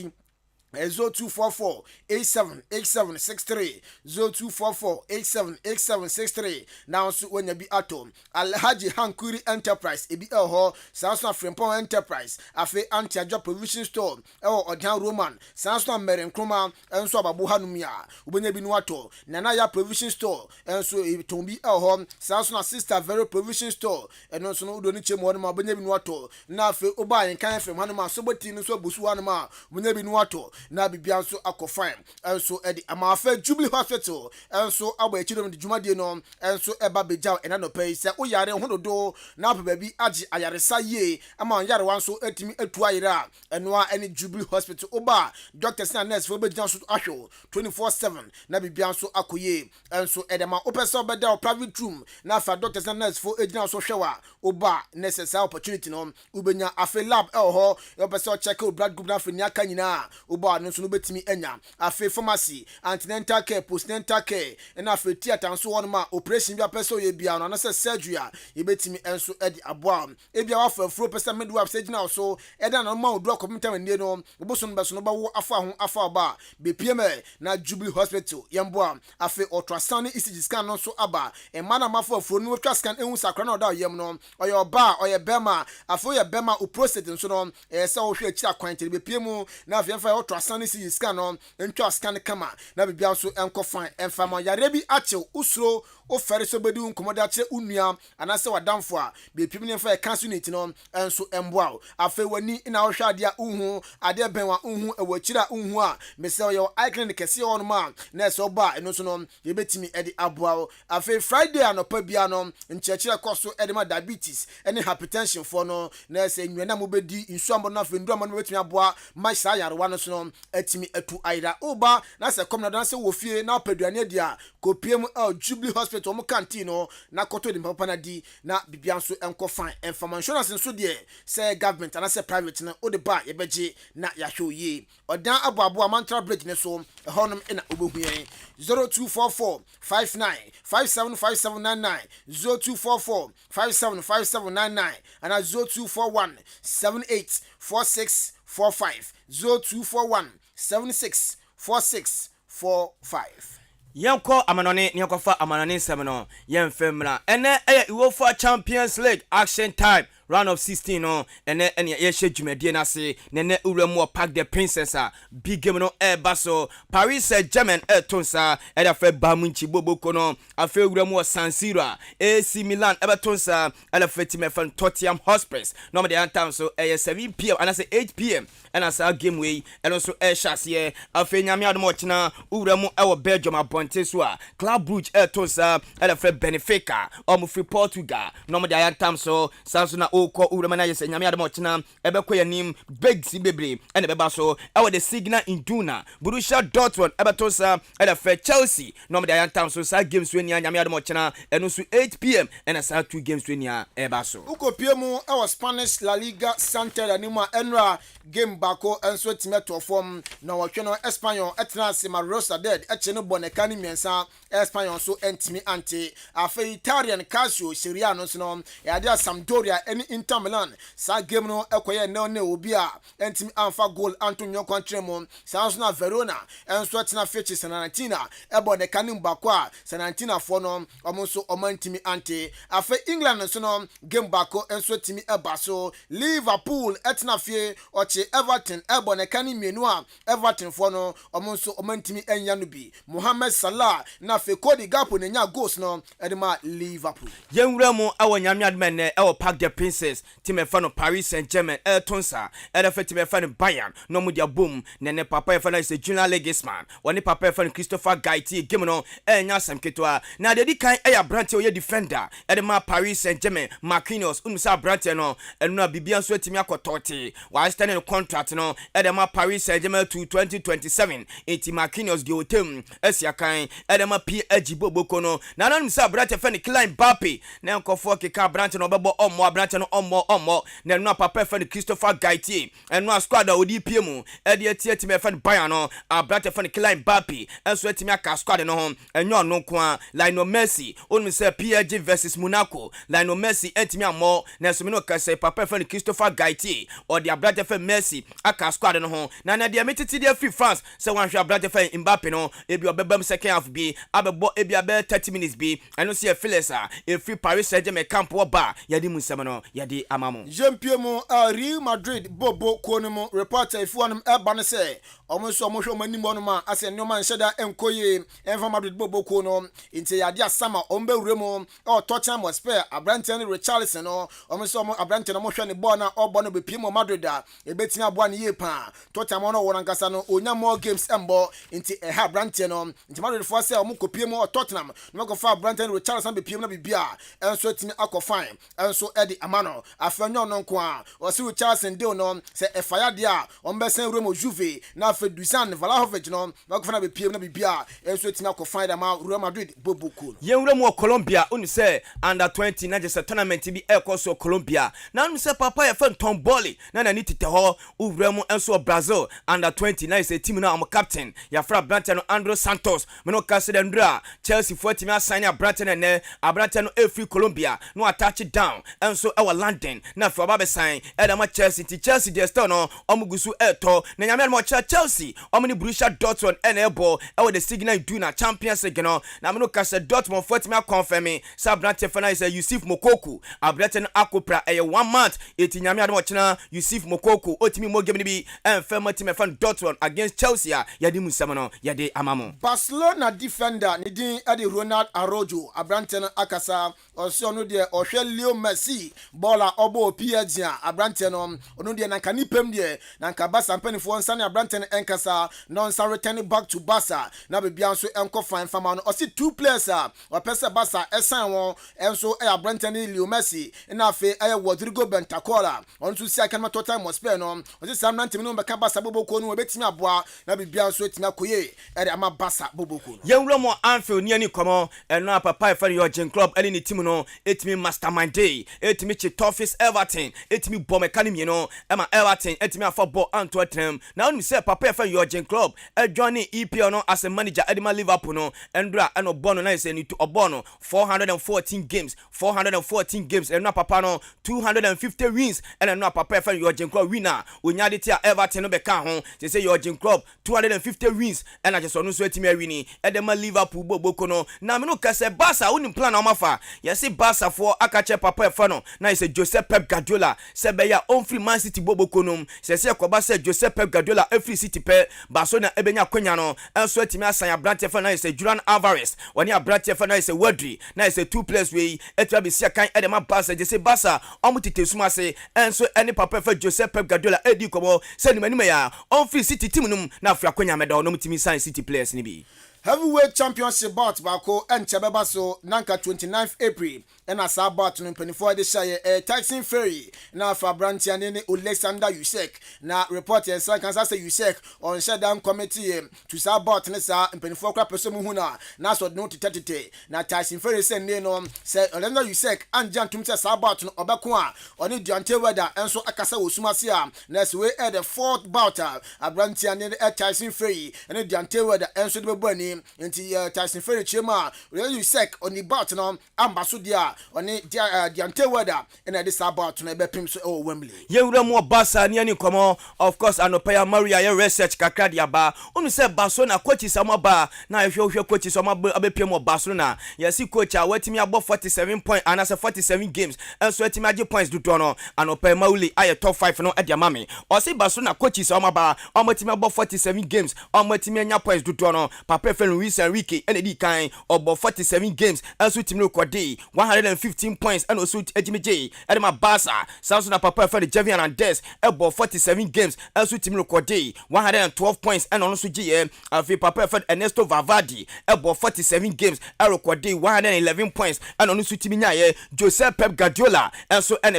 0244 878763 0244 878763 now so when you be atom Alhaji Hankuri Enterprise ebi ho Samson Frimpong Enterprise afi anti-ajo provision store odan Roman Samson Merenkroma enso ababu hanumia ubenya bi no ato nana ya provision store enso etombi ho Samson sister very provision store eno so no do ni chemo no ubenya bi no ato na afi oba AHENKAN FM hanuma soboti no so busu hanuma ubenya bi no ato na bibia so akofan enso edi amafa Jubilee Hospital enso abo echidom de dwumade no enso eba bejaw ena no pay se oyare hododo na pa baby agi ayaresa ye ama yare wan so etimi etu ayira enoa eni Jubilee Hospital oba doctors na nurse fo bejan so ahwo 24/7 na bibia so akoye enso edema opesa obeda private room na fa doctors na nurse fo ejina so hwewa oba necessary opportunity no ubenya afi lab ho opesa check blood group na fa ni aka nyina oba no so no betimi enya afi pharmacy antenatal care postnatal care na afi theater so won ma operation bia person ye bia no na se surgery a ye betimi enso edi aboa e bia wa fa fro person midwife surgery so eda na ma odro computer ni no oboso no beso no ba wo afa ho afa ba be pm na Jubilee Hospital yemboa afi ultrasound ECG scan no so aba e mana mafo afro no twa scan ehun sakra na oda yem no oye oba oye bema afi oye bema o prostate so no se wo hwe chi akwantere be pm na afi fa ultrasound ECG scan no ntwa scan kama na bibia so enkofan enfama yare bi achew usro o fere so bedi nkomoda che unua anase wadamfo a be pim ne fa cancer unit no enso emboa afi wani na wo hwa dia unhu ade benwa unhu ewachira unhu a mese yo eye clinic kese on ma na so ba eno so no ye betimi edi aboa afi Friday anopa bia no nchechire koso edi ma diabetes ene hypertension for no na se nwena mo bedi nsuambo na afi ndua mo betimi aboa ma sha yarewa no so no etimi etu aida oba na se kom na dan se wo fie na paduane dia kopiem Jubilee Hospital mo canteen no na koto di papa na di na bibia so enko fine information insurance nso de say government and say private na o de ba ye beje na ya hwoye odan aboabo amantra bridge ne so honom ina obohue 0244 59 575799 0244 575799 and 0241 784645 0241 764645 Yanko amanone nyakofa amanone semno yemfemra ene UEFA Champions League action time round of 16 no ene ye hwedwumadie na se nene uremu pack the princess big game no baso Paris Saint-Germain tonsa da fe bamunchi boboko no afe uremu San Siro AC Milan tonsa ala fetime fan Tottenham Hotspur no me antam so 7 pm and 8 pm and as a game way and also shas here afe nyame admo china uremu Belgium abonte so Club Brugge tonsa ala fe Benfica free Portugal no me antam so Samsung ko uremana yese nyame ademo chena ebekɔ yanim big si bebre ene beba so ewo the Signal Iduna Borussia Dortmund ebetosa ele fe Chelsea no me da yantam so sa games we nia nyame ademo chena eno so 8 p.m. ene sa 2 games we nia eba so ukopie mu ewo Spanish La Liga Santander anima enra game bako enso timeto form na wɔhwe no Espanyol etena se Marosa dead eche no boneka ni miensa Espanyol so entimi ante afa Italian Calcio Serie A no so no ya Sampdoria eni Inter Milan sa game no ekoye ne obi a entimi anfa goal Antonio Contremo sa so na Verona enso etena fechi Sanantina eboneka ni mbako a Sanantina fo no omonso omantimi ante afa England so no game bako enso timi eba so Liverpool etena fie Everton eboneka ni mienu a Everton fo no omonso omantimi enya no bi Mohamed Salah na fe Cody Gakpo na nya goals no edema Liverpool yenwura mu awo nyame admen ne ewo Parc des Princes team e fa no Paris Saint-Germain tonsa edefa team e fa no Bayern no mu dia boom ne papa e fa na is Julian Legisman woni papa e fa no Christopher Gaiti game no enya samketo na de di kan ya branch o ye defender edema Paris Saint-Germain Marquinhos unsa branch no enu na bibia so atimi akotote wa stand contract no edema Paris Saint-Germain to 2027 enti Marquinhos ge otem asia kan edema PSG boboko no na nanim sa branch fa ni Kylian Mbappe na nkofo keka branch no bebo omo branch no omo na no papa fa ni Christopher Gaiti enu squad a odi pie mu ede etie time fa ni Bayern no branch fa ni Kylian Mbappe enso atimi aka squad no ho enyo no ko a Lionel Messi onum se PSG versus Monaco Lionel Messi entimi amo na so me no ka se papa fa ni Christopher Gaiti or the branch fa Messi aka squad no ho na de metiti de free France se wan hwa branch fa Mbappe no ebi obebam second half bi abebo ebi abe 30 minutes bi eno se Felisa e free Paris Saint-Germain camp oba yadi musama no yadi amamo jempie mu Real Madrid bobo kono mu reporter ifu anum eba ne se omonso omohwe omanim ono ma ase nyoma nhyeda enkoye enfa Madrid bobo kono inte yadi asama ombe wuremu Tottenham Hotspur Abrantene Richarlison no omonso Abrantene mo hwe ne ball na obo no be pie mu Madrid a ebetina abo ne ye pa Tottenham no wona nkasa no onya more games embo inte ha Abrantene no inte Madrid fo se omo kopie mu Tottenham no go fa Abrantene Richarlison be pie mu na bibia enso timi akofine enso edi amano afanyo no nko a osi Richarlison de no se efaya de a ombesen Remo Juve na fe Dusan Vlahovic no go fa na be pie mu na bibia enso timi akofine da ma Real Madrid bobuku yenwura mu Colombia unu se under 20 na just tournament bi ekoso Colombia na unu se papa ya fan tomboli na na ni tete ho uwura mu enso Brazil under 20 na is a team na am captain ya fra Branton Andros Santos me no kase de ndra Chelsea for team assign a Branton ne Branton free Colombia no attach it down enso our London na for baba sign edama Chelsea ti Chelsea de still no omugusu eto na nyame mo Chelsea omni Borussia Dortmund enable the Signal Iduna Champions League no na me no kase Dortmund for team confirm sa Branton for na is Yusuf Mokoku Branton akopra 1 month eti nyame ademo chena Yusuf Mokoku otimi mo game ni bi enfema team fan Dortmund against Chelsea yadi musama no yadi amamo Barcelona defender ni din ade Ronald Araujo Abrantene akasa oso no de ohwe Leo Messi bola obo PSG Abrantene ono de nanka nipem de nanka Barca mpanifo nsa ne Abrantene enkasa no nsa return back to Barca na bebia nso enko fine fama no osi two players o pese Barca esan won enso Abrantene Leo Messi na afe Rodrigo Bentancur onso si akan Tottenham Hotspur no osi sam na ntimi no beka Barca boboko no obetimi aboa na bebia nso etima koye ere ama Barca boboko yenwura mo Anfield ni ani komo eno papa e fa Jurgen Klopp ene ni team no etimi mastermind day etimi chit office Everton etimi bom economy no ema Everton etimi afa ball Antwerp na onu se papa e fa Jurgen Klopp join EPL no as a manager edema Liverpool no endra eno bono na se ni to obono 414 games eno papa no 250 wins eno papa e fa Jurgen Klopp winner onyade ti Everton no be ka ho se Jurgen Klopp 250 wins ena je so no so etimi awini edema Liverpool boboko no na me no kase Barca woni plan na mafa yesi Barca for akache papa e fa no na is Joseph Pep Guardiola se be ya on free Man City boboko no se koba se Joseph Pep Guardiola free City pe Barcelona ebenya kwanya no enso etimi asan abrante fa na is Julian Alvarez woni abrante fa na is Wadri na is two players we etwa be sia kan edema Barca je se Barca omutete suma se enso eni papa fa Joseph Pep Guardiola edi kobo se ni manima ya on free City team num na afra kwanya meda no mutimi san City players ni bi heavyweight championship bout bako enchebeba so nanka 29th April ena sa bout no penifo de shaye Tyson Fury na Fabrantia ne Alexander Usyk na report yes kan say Usyk on shutdown committee to sa bout ne sa penifo kwa person mu na so no tete na Tyson Fury say ne no say Alexander Usyk anja ntum say sa bout no obeko a oni Deontay Wilder enso akasa osumase a na so we the 4th bout Fabrantia ne Tyson Fury and Deontay Wilder enso de bebo nti Tyson Fury chema Usyk on the bout no ambaso dia on Deontay Wilder and this bout no be pim so Wembley yewura mo basa ne ani komo of course anopaya Maria ye research kakra dia ba onu se baso na coach samaba na hwehwe coach samaba abepia mo baso na yesi coach a watimi abo 47 points and as 47 games enso atimi age points duto no anopaya Mauli aye top 5 no edia mame o se baso na coach samaba o matimi abo 47 games o matimi anya points duto no papa Luis Enrique and the kind of 47 games and so team record 115 points and also Ejimej and my Barca Samson papa for the Javier Hernandez about 47 games and so team record 112 points and also GM and papa for Ernesto Valverde about 47 games and record 111 points and also team Nyaye Joseph Pep Guardiola and so and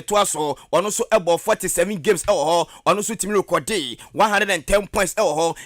also about 47 games and also team record 110 points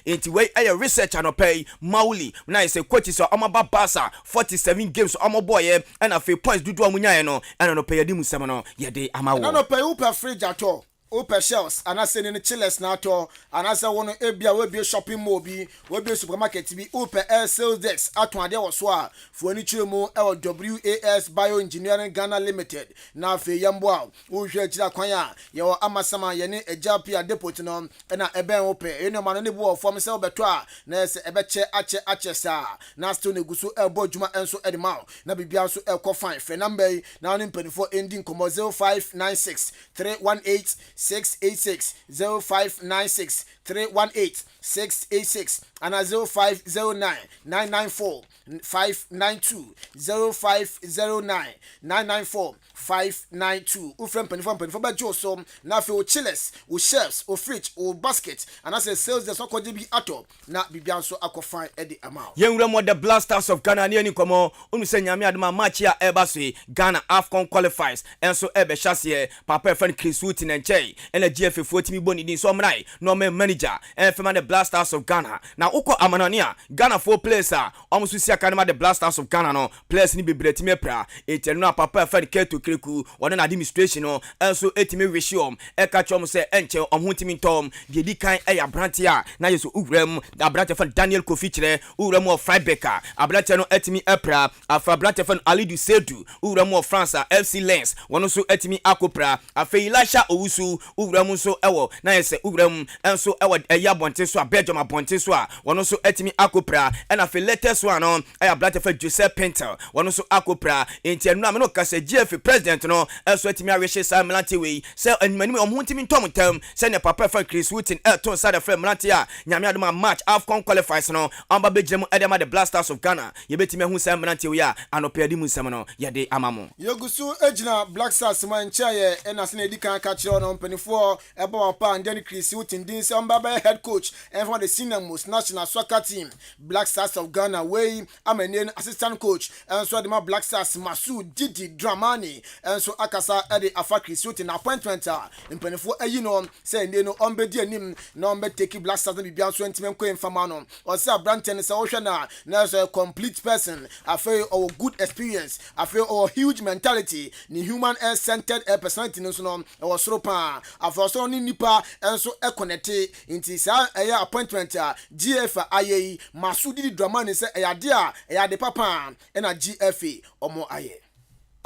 into way a research and pay Mauli na say coach so amaba Barca 47 games so boy and a few points dudu amunya no and no pay dimu sem no ye de amawo no pay upa fridge ato upa shelves and I say in chillers na to and I say one ebia we be shopping mall bi we be supermarket bi upa air sales desk ato ade wo so a fo ani chiremu WAS Bioengineering Ghana Limited na fe yambo a wo hwe kira kwan a ye wo amasama ye ne Ejapia depot no na eben wo pe eno ma no ne bo form se obeto a na se ebeche ache sa na sto ne guso ebo djuma enso edima na bibia so ekọ fine fe number na no mpanifo ending komo 0596 318 686 0596 318 686 and 0509 994 592 0509 994 592 ufrem penifo ba joso na fe o chillers o shelves o fridge o basket and as a sales the so bi ato na bibia so akofan e the amount yenwura mo the blasters of Ghana ne ani komo onu se nyame adema Maakye a eba so Ghana AFCON qualifies enso ebe hwase papa fan Chris Wood in enche ena GFF timi boni din so mrai no manager en fema the blasters of Ghana na uko amanania Ghana 4 players a omusu sia kanema the blasters of Ghana no players ni bibretimi pra etenu na papa fan Keto Kreku wona na administration no enso etimi wishom e ka chom se enche omhutimi ntom de di kan e ya branti a na yeso uwram da branti fan Daniel Kofi kire uwram of Freibecker abranti no etimi epra afa branti fan Alidu Sedu uwram of France FC Lens wono so etimi akopra afa Elisha Owusu uwram so ewo na yese uwram enso ewo eya bonte so abedjoma bonte so a wono so etimi akopra and afa latest one no e branti fan Joseph Pentel wono so akopra entienu na me no kase GF president no enso etimi awehye sa Mlante we se animani omhuntimi ntom tam se ne papa fan Chris Wooten ton side frame Mlante a nyame adoma match AFCON qualifiers no amba bejemu edema the blasters of Ghana ye betimi hu sa Mlante we a anopedi mu nsem no ye de amamo yogusu ejina Black Stars man chaye ena se na edikan ka kire no mpanifo eba pa ndani Chris Wooten din se amba ba head coach and for the senior most national soccer team Black Stars of Ghana we amene assistant coach and so the Black Stars Masu Didi Dramani and so akasa ede afa Chris Wooten appointment a mpanifo ayi no se ndi no ombedi anim na ombe take Black Stars bi bia so ntime nko enfama no o se Branten se wo hwe na so a complete person afa or good experience afa or huge mentality ni human centered personality no so no o soro pa afa so ni nipa enso e connect inti sa eya appointment a GF ayi Masudi Dramani se eya de papa na GFA omo aye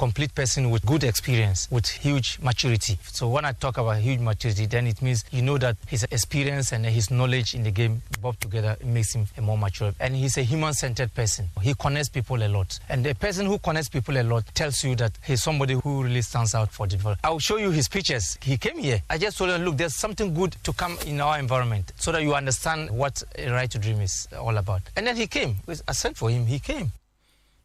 complete person with good experience, with huge maturity. So when I talk about huge maturity, then it means you know that his experience and his knowledge in the game both together makes him a more mature. And he's a human-centered person. He connects people a lot. And a person who connects people a lot tells you that he's somebody who really stands out for the development. I'll show you his pictures. He came here. I just told him, look, there's something good to come in our environment so that you understand what a right to dream is all about. And then he came. I sent for him. He came.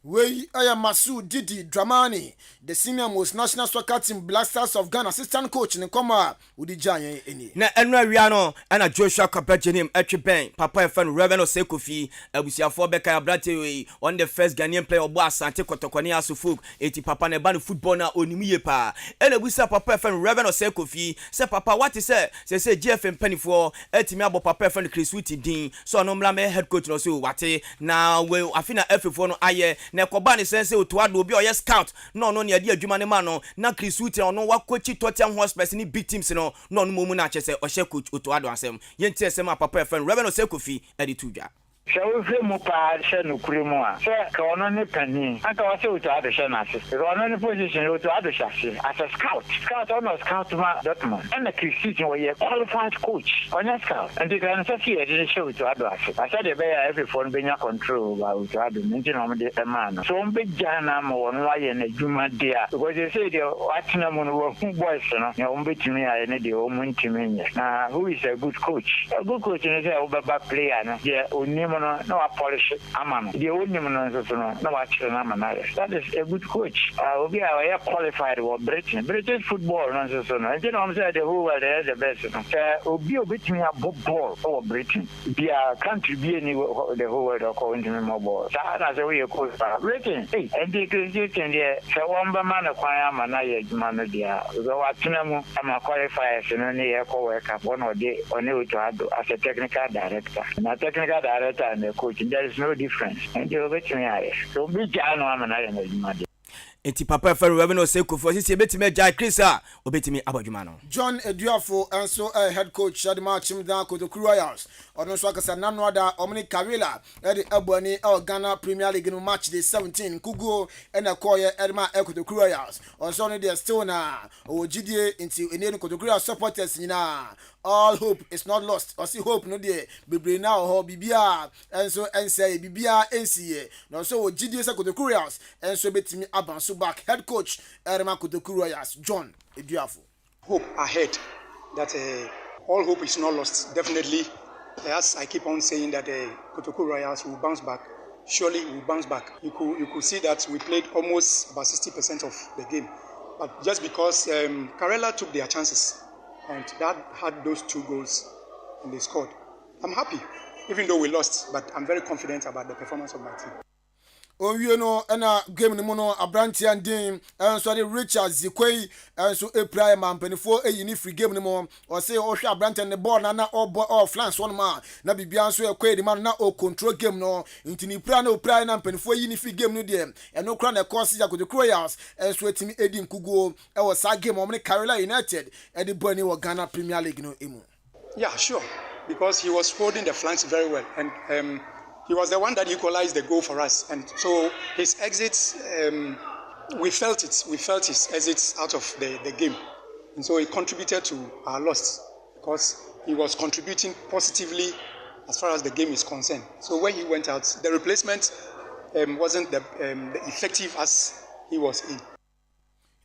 Wey Masu Didi Dramani, the senior most national soccer team Black Stars of Ghana assistant coach in Koma with the giant any. Na enra wiano ana Joshua Kapachenim Etchipen Papa Efan Reverend Osekofi Abusiafo Beka Abrate we on the first Ghanaian player Obo Asante Kotokwane Asufuk eti papa ne ba no football na onimiye pa ena busa Papa Efan Reverend Osekofi say papa what is say GFM penifo etimi abo Papa Efan Chris Witi din so no mla me head coach no so wate na we afina FF no aye na ekoba ne sense otoado obi oye scout no ne ade adwuma ne ma no na Chris Witi no wa coach Tottenham Hotspur ni big teams no momu na chese ohye coach otoado asem yenti asem Papa Efan Reverend Osekofi edi tudwa So we mu pa she no kurimu a se ka ono ne pani aka wa se uto ado she na se ono ne position uto ado she as a scout ono scout ma Dortmund and the Christian we qualified coach on scout and the can say here dey show uto ado ase I said the be every phone be nya control ba uto ado nti no de man so on be jana ma won wa ye na dwuma dia because they say the watina mo no boys no ya on be timi aye ne de o mun timi nya na who is a good coach is a obaba player no yeah onimo no polish amano the only no so no watch na manare that is a good coach obi are qualified for British football no so no and you know I'm say the whole world is the best no obi obetimi a ball for Britain be a country be any the whole world according to me ball that's the way you coach Britain hey and the Christian there so one man kwan amana man dia so watena mu am qualified so no ne ko work up one day on to as a technical director na technical director and the coach, there is no difference. And you bet me, so be Jano Amana. Enti Papa Efan Reverend Osekofi sisi betime jai Chrisa obetime abadwuma John Eduafo and so head coach Shadima Chimdan Kotoko Royals ono so akasa nanoada omni Kawila edi abani Ghana Premier League no match day 17 Kugo ena koye Edma Kotoko Royals also no dey still na ogidie into eni Kotoko Royals supporters nyina all hope is not lost or see hope no dey bebre na ho bibia enso ense bibia ensiye no so ogidie se Kotoko Royals enso betimi abanso back head coach Edma Kotoko Royals John Eduafo. Hope ahead that all hope is not lost. Definitely, as I keep on saying that Kotoko Royals will bounce back. Surely will bounce back. You could see that we played almost about 60% of the game, but just because Karela took their chances and that had those 2 goals and they scored, I'm happy. Even though we lost, but I'm very confident about the performance of my team. Onwie no na game no no Abrantia ndin enso de Richard Zikwei enso April mampanifo eyini free game no mo o say o hwe Abrantia ne ball na o flanks one ma na bibia nso ekwe di man na o control game no ntini pra na April na mpanifo eyini free game no de eno kra na course ya Kotoko Royals enso etimi edi nkugo e wo sa game omne Carolina United e de boni wo Ghana Premier League no emu. Yeah, sure, because he was holding the flanks very well and he was the one that equalized the goal for us, and so his exits, we felt his exits out of the game, and so he contributed to our loss because he was contributing positively as far as the game is concerned. So when he went out, the replacement wasn't the effective as he was in.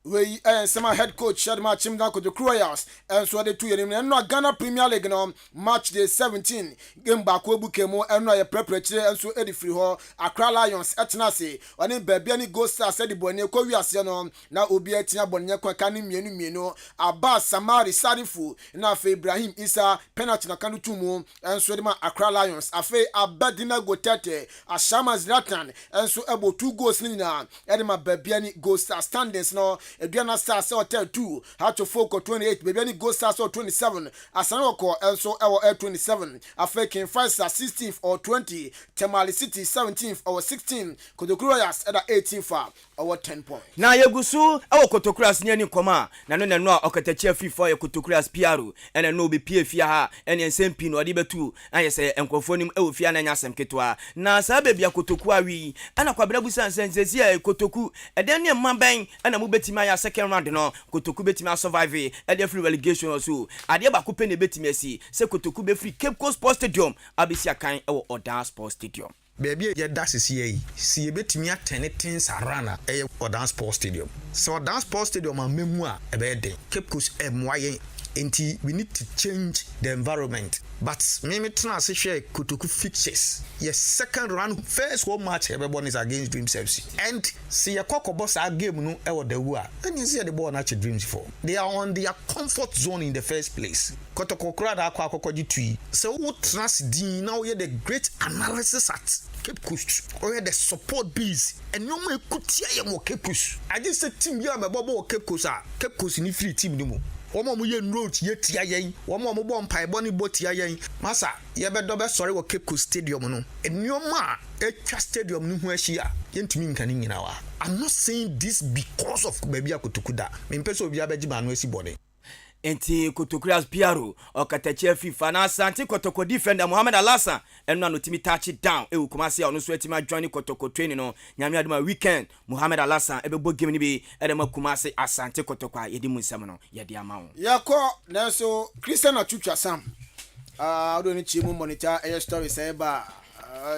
We sema head coach Shadima Chimdan Kotoko Royals and so the 2 years no Ghana Premier League no match day 17 game back we bukemo and no preparatory and so edi free ho Accra Lions etnase oni bebia ni Ghost Stars edi bone ko wiase no na obi etia bonye kwaka ni mienu Abbas Samari Sarifu na afa Ibrahim Isa penalty na kanu tumu and so the Accra Lions afa Abadina Gotete Ashama Zlatan and so ebo 2 goals ni na edi ma bebia ni Ghost Stars standings no Ediana Stars Hotel 2 Hato Foko 28 Bebiani Ghost Stars 27 Asanoko also our 27 African Faisal 16th or 20 Temali City 17th or 16 Kotoko Royals at 18th for our 10 points. Na yegusu our Kotoko Royals nyani koma na no okatachi FIFA ya Kotoko Royals PRO ene no be PFia ha ene nsem no ade betu ayese enkofo nim ewofia na nyasem ketwa na sa bebia Kotoko awi ana kwabra busa nsensesi ya Kotoko eden ne mmaban ana mu betima ya second round no Kotoko betima survive e dey free relegation also ade ba ko pene betima asi se Kotoko be free Cape Coast Sports Stadium abisia kan e wo Odan Sports Stadium baby ya dasisi yi si ebetimi atene tins arana e Odan Sports Stadium so Odan Sports Stadium amemu a e be den Cape Coast moyen enti we need to change the environment but me try say share Kotoku fixtures. Yes, second round first home match everyone is against Dreams FC. And see a cock boss our game no ever the war. And you see the ball natural Dreams for. They are on their comfort zone in the first place. Kotoko krada akwa kokoji tui. So who trust D now hear the great analysis at Cape Coast. Or the support bees. And no me kutia ya mo Cape Coast. I just said team ya me bobo Cape Coast. Cape Coast ni free team ni mo. Woman mu yen road ye tia yen. Woman mu bon pai boni bo tia yen. Masa ye be do be sorry wo Cape Coast stadium no. Enioma etwa stadium ni ho ahia. Yentumi nka ni nyina wa. I'm not saying this because of baby akotokuda. Me mpeso obi abeji ba no esi body. Enti Kotokurias Piaro o Katache FIFA na Asante Kotoko defender Mohamed Alassa enu no timi touch it down e Kumasi ono so etima join Kotoko training no nyame aduma weekend Mohamed Alassa ebebo game ni bi edema Kumasi Asante Kotoko a yedi munsam no yedi amawo yakọ na so Christian Achutwa Sam odo ni chimu monitor air story say ba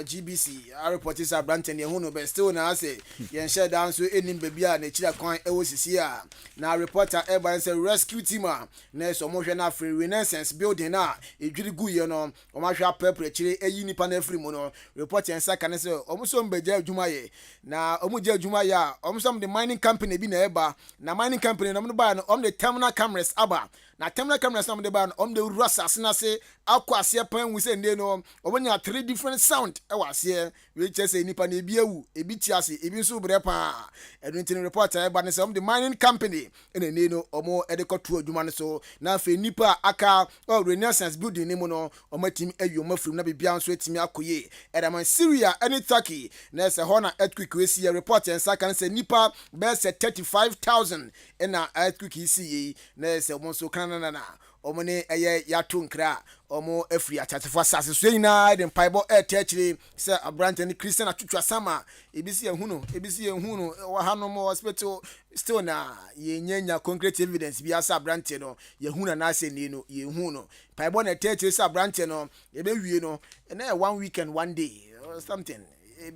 GBC reporters are branching the hunu but still na say yen share down so enim baby a na chira kwan e wosisi a na reporter everybody say rescue team na so mo hwe na free renaissance building na edwiri gu ye no o ma hwa pepre chire eyi nipa na free mu no reporter nsa kan say o mo so mbeja adwuma ye na o mo je adwuma ye a o mo so the mining company bi na eba na mining company no mo ba no o the terminal cameras aba na terminal cameras no mo de ba no o the rusas na say akwase pan wu say nde no o nya 3 different sound e wase we say nipa na ebi ewu ebi tiase ebi nso bre pa eduntin reporter e ba ne say the mining company ene ne no omo edekɔto adwuma no so na afa nipa aka renaissance building ni mu no omo tim ayo mafrim na bibia nso atimi akoye edaman Syria any Turkey na say hona earthquake we see reporter nsa kan say nipa be say 35,000 na earthquake yi see na say omo so kan na omone eye yato nkra omo afri atatefo asase so nyina de mpaibo etechire se abrante ni Christian Achutwa Sama ebisi ehunu wa hanom hospital still na yenyanya concrete evidence bi asa abrante no yehuna na ase ni no yehuno paibo na etechire se abrante no ebe wie no na 1 weekend 1 day or something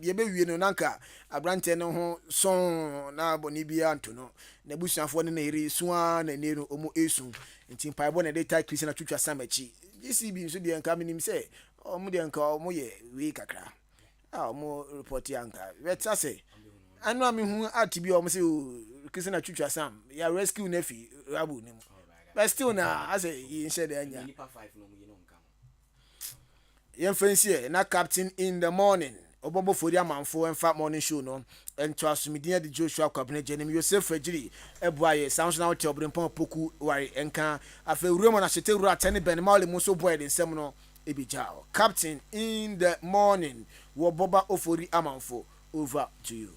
ebe wie no nanka abrante no ho son na boni bia anto no na busuafo ne na eri sua na ne no omo esu nti paibo na data Christian Achutwa Sama chi GCB nso de nka minim se omo de nka omo ye we kakra omo report yanka weta se anu ami hu atibi omo se Christian Achutwa Sama ya rescue na fi rabu nim but still na as yin share de anya yen fancy na captain in the morning Obuoba Ofori Amanfo emfa morning show no ento asumidin de Joshua Kwabene Jenim Yosef Fajiri ebuaye sounds now te obrempon poku wari enka afa uremo na chete ru atene ben mawle muso boy de nsem no ebijao captain in the morning Obuoba Ofori Amanfo over to you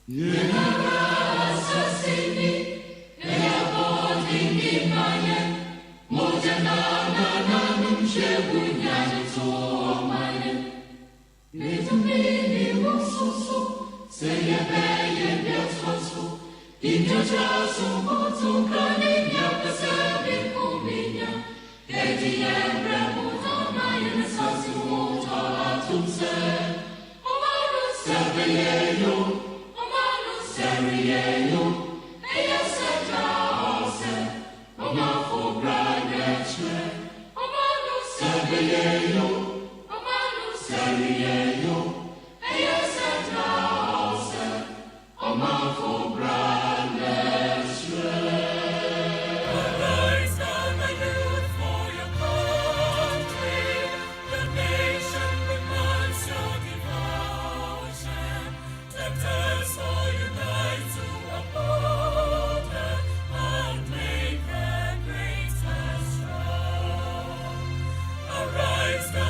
Arise.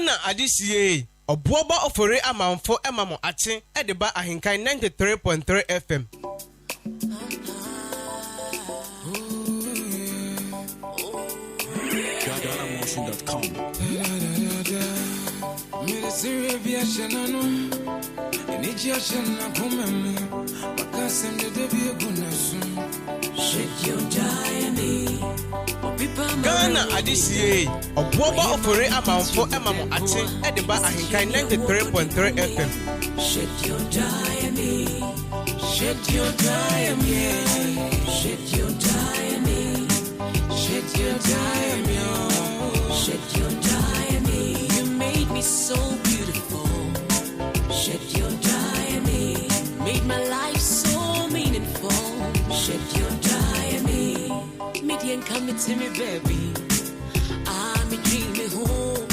Ghana Adisie Obuoba Ofori Amanfo Emamo Ache Ediba AHENKAN933FM FM. Ghana Adisie Obuoba Ofori Amanfo Emamo Ache Ediba AHENKAN933FM FM. Shed your diamond, shed your diamond, shed your diamond, shed your diamond, shed your diamond. You made me so beautiful. Shed your diamond, made my life so meaningful. Shed your diamond, median coming to me, baby. I'm a dreaming home,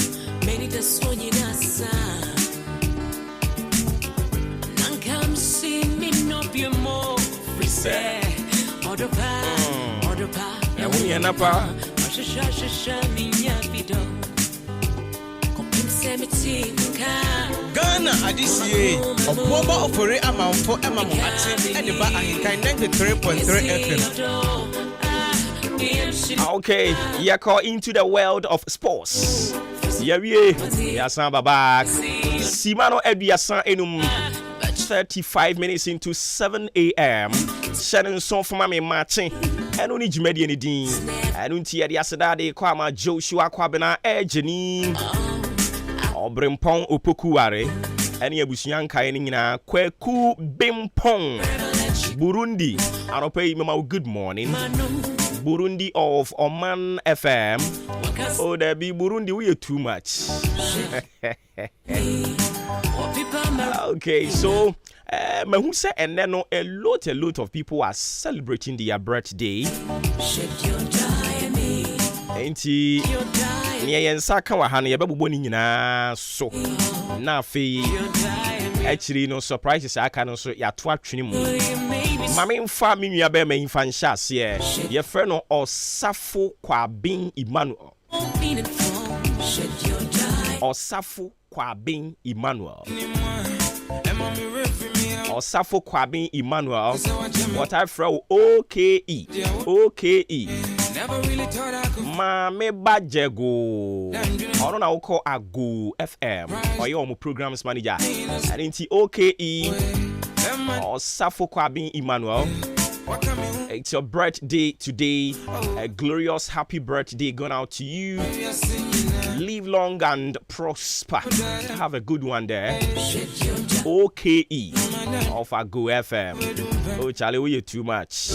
many the swan in a sun. Come see me, no be more. Reset, order pa, and we end up. Ghana Adisie Obuoba Ofori Amanfo Emamo Ache Ediba AHENKAN933FM FM. Okay, you're called into the world of sports. Yeah, Yasan Babak. Simano Ediasan Enum. 35 minutes into 7 a.m. Shannon song for my matching. And only Jumedi and Dean. And until the Asadade Kwama Joshua Kwabena Ejeni. Obrimpong Upukuare. And Yabusian Kainina Kweku Bimpong. Burundi. Anope Mama, good morning. Burundi of Oman FM. Oh, there be Burundi, we are too much. Okay, so Mahuse and then a lot of people are celebrating their birthday. Enti niye nsaka wa hanu yababu nyina so na fe actually no surprises aka no so ya to atwene mu mame mfa me nua be ma mfa nhya ase ye frɛ no Osafo Kwabin Emmanuel. Osafo Kwabin Emmanuel. Osafo Kwabin Emmanuel. What I throw OKE. OKE. Mame Bajego. I don't know call Ago FM. Or your programs manager. And into OKE. Osafo Kwabin Emmanuel. It's your birthday today. A glorious happy birthday going out to you. Live long and prosper. Have a good one there. OKE of Ago FM. Oh, Charlie, we are too much.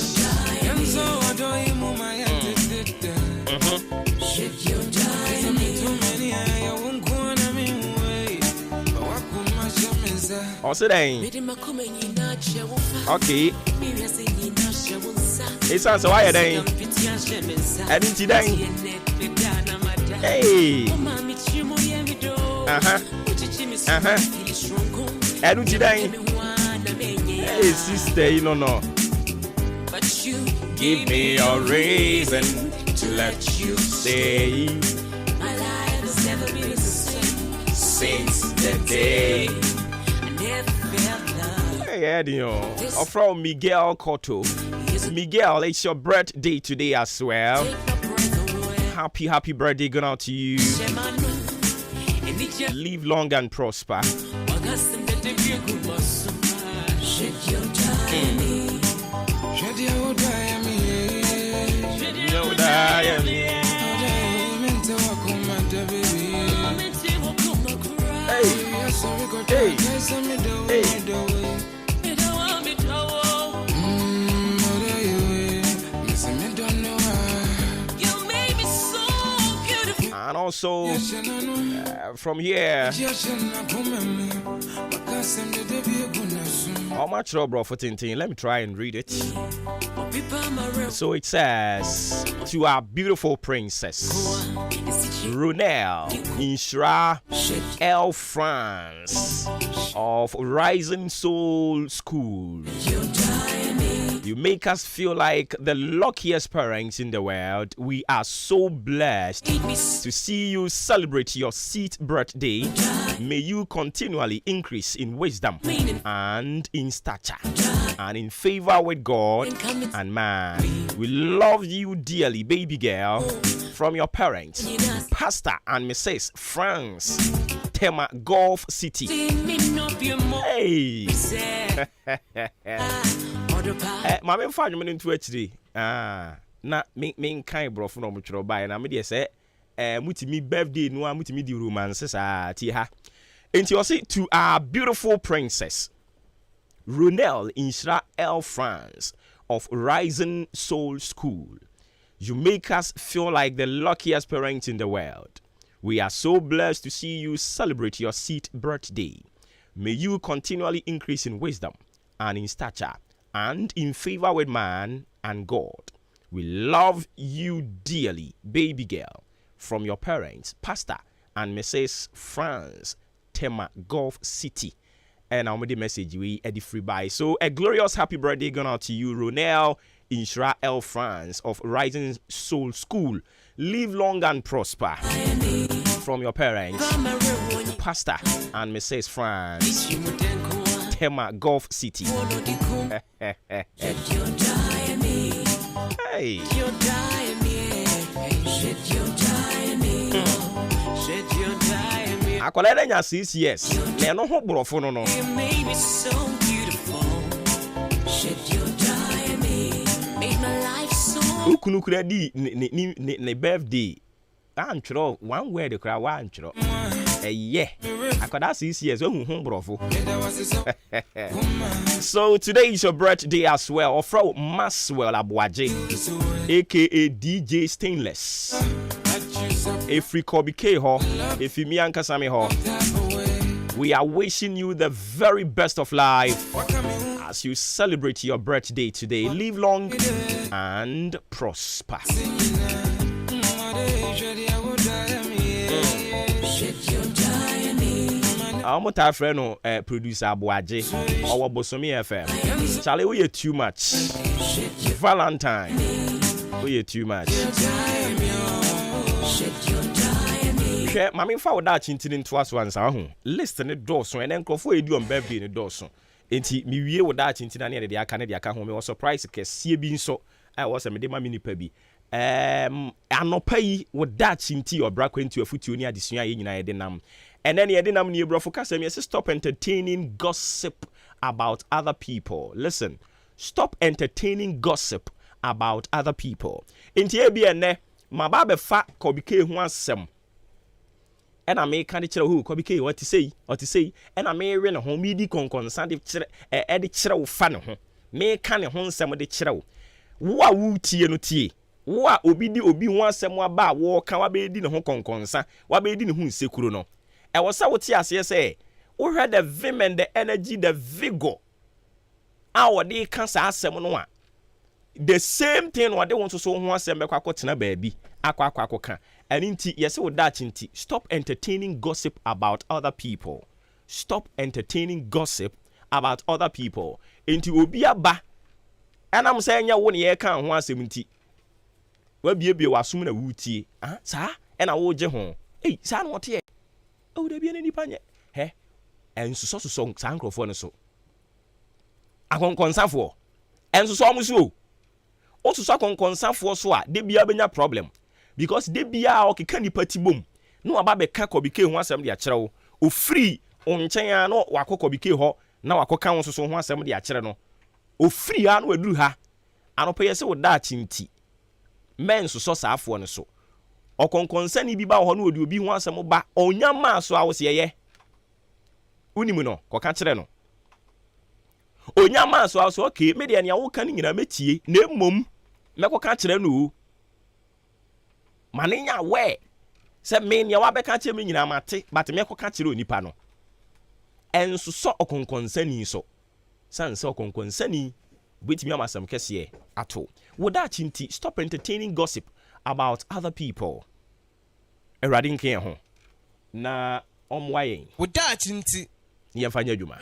Also then. Okay. It sounds so why then. I didn't see then. Hey. I don't see then. Hey sister, you don't know. Give me a reason to let you stay. My life has never been the same since the day I never felt love. Hey, Eddie, from Miguel Cotto. Miguel, it's your birthday today as well. Happy birthday going out to you. Live long and prosper. And also from here, how much bro for Tintin? Let me try and read it. So it says, to our beautiful princess Runel Inshra L. France of Rising Soul School, You make us feel like the luckiest parents in the world. We are so blessed to see you celebrate your 6th birthday. May you continually increase in wisdom and in stature and in favor with God and man. We love you dearly, baby girl. From your parents, Pastor and Mrs. France, Tema Gulf City. Hey! Mama find you into it today. Na me kind bro for no much buy na me dey say mutimi birthday no mutimi di romances ti ha. Enti you see to our beautiful princess Ronelle Israel France of Rising Soul School. You make us feel like the luckiest parents in the world. We are so blessed to see you celebrate your 6th birthday. May you continually increase in wisdom and in stature and in favor with man and God. We love you dearly, baby girl. From your parents, Pastor and Mrs. France, Tema Gulf City. And I'm with the message we edit free by. So a glorious happy birthday going out to you, Ronelle Israel France of Rising Soul School. Live long and prosper. From your parents, Pastor and Mrs. France, Tema Gulf City. Hey. I call it 6 years. They no hope brofo no. Ukunu kredi ne birthday. Antro one word the cry one antro. Yeah. I call that 6 years. So today is your birthday as well. Ofro Maswell Abuaje, aka DJ Stainless. Efri Kobike ho, Efimi Ankasami ho. We are wishing you the very best of life as you celebrate your birthday today. Live long and prosper. I'm a friend producer Abuaje or Bosomi FM. Charlie, we are too much. Valentine, we are too much. Mami fa oda chintin to us once listen it doso and then crofo edu on birthday ne doso. Enti mi wie oda chintin na ne de aka ne de aka ho me was surprise ke sie bi nso I was a me de ma mini pa bi. Anopa yi oda chinti obra kwantu afutuo ni adesua ye nyina ye de nam. And then yede nam ne brofo kasa me say stop entertaining gossip about other people. Listen, stop entertaining gossip about other people. Enti e bi ene mababe fa kobike ho asem. And I may can't tell who Kobike what to say, and I may run a home midi conconsan edit chiro fan. May can a home some of the chiro. Wa woo tea no tea. Wa obidi obi one some ba walk our baby in a home conconsan, what baby in whom securuno. I was out here say, who had the vim and the energy, the vigor. Our day can't say someone. The same thing what they want to so once and make a baby. Aqua. And inti yes with that inti stop entertaining gossip about other people. Stop entertaining gossip about other people. Inti obia ba. And I'm saying ya one year can 170. We be wasum na wutie. Ah, sa? And I wo je ho. Eh, sa no tie. Oh, there be any panye. He. En so sa nkrofo no so. Akonkonsafo. En so mo so. O so akonkonsafo so a de bia benya problem. Because they be a okay ni party boom. No ababe ka Kobike ho asem de akere wo. O free onchen a no wako Kobike ho na wako ka won so ho asem de akere no. O free a no aduru ha. Anope yese wo da chinti. Men so saafo no so. Okonkonsa ni bi ba ho no odi obi ho asem ba. Onya ma so a wo se ye. Unimu no koka kere no. Onya ma so a so okay me de ne wo ka ni nyina metie na emom mekoka kere no. Maninya we se me nya wa beka che me nyina mate but me koka kire onipa no enso so okonkonsani so sanse okonkonsani wetimi amasam kese ato woda chinti stop entertaining gossip about other people erade nke ho na omwaye woda chinti ye mfanya adwuma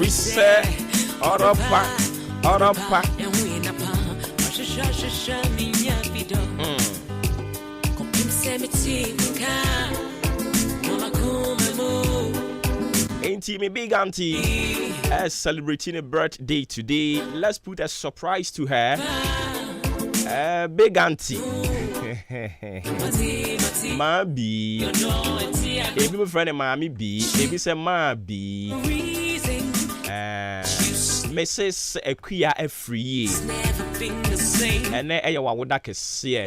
say Oropa. Auntie, my big auntie is celebrating a birthday today. Let's put a surprise to her. Big auntie. Mabi. If my friend Mami B, if it's a Mabi. Mrs. Equia a free. And then I would like to see.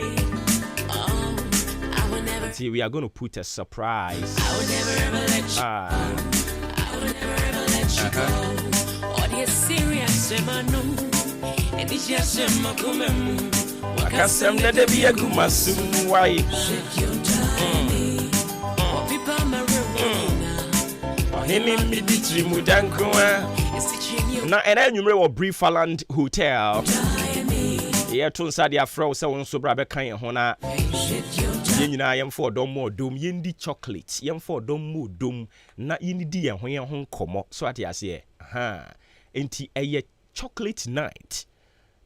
See, we are going to put a surprise. I would never ever let you go. I would never ever let you go. All the serious man, and it's just a macumem. Wakasem that they be a gumasum. Why? People, my room. Him me ditri mudanko. Now, and then you remember Briefaland Hotel. Yeah, Tunsa dia fro se won so bra be kan hona. Yen nyina yem for dom mo dom yendi chocolate. Yem for dom mo dom na yeni di yen ho komo. So ati ase enti eye chocolate night.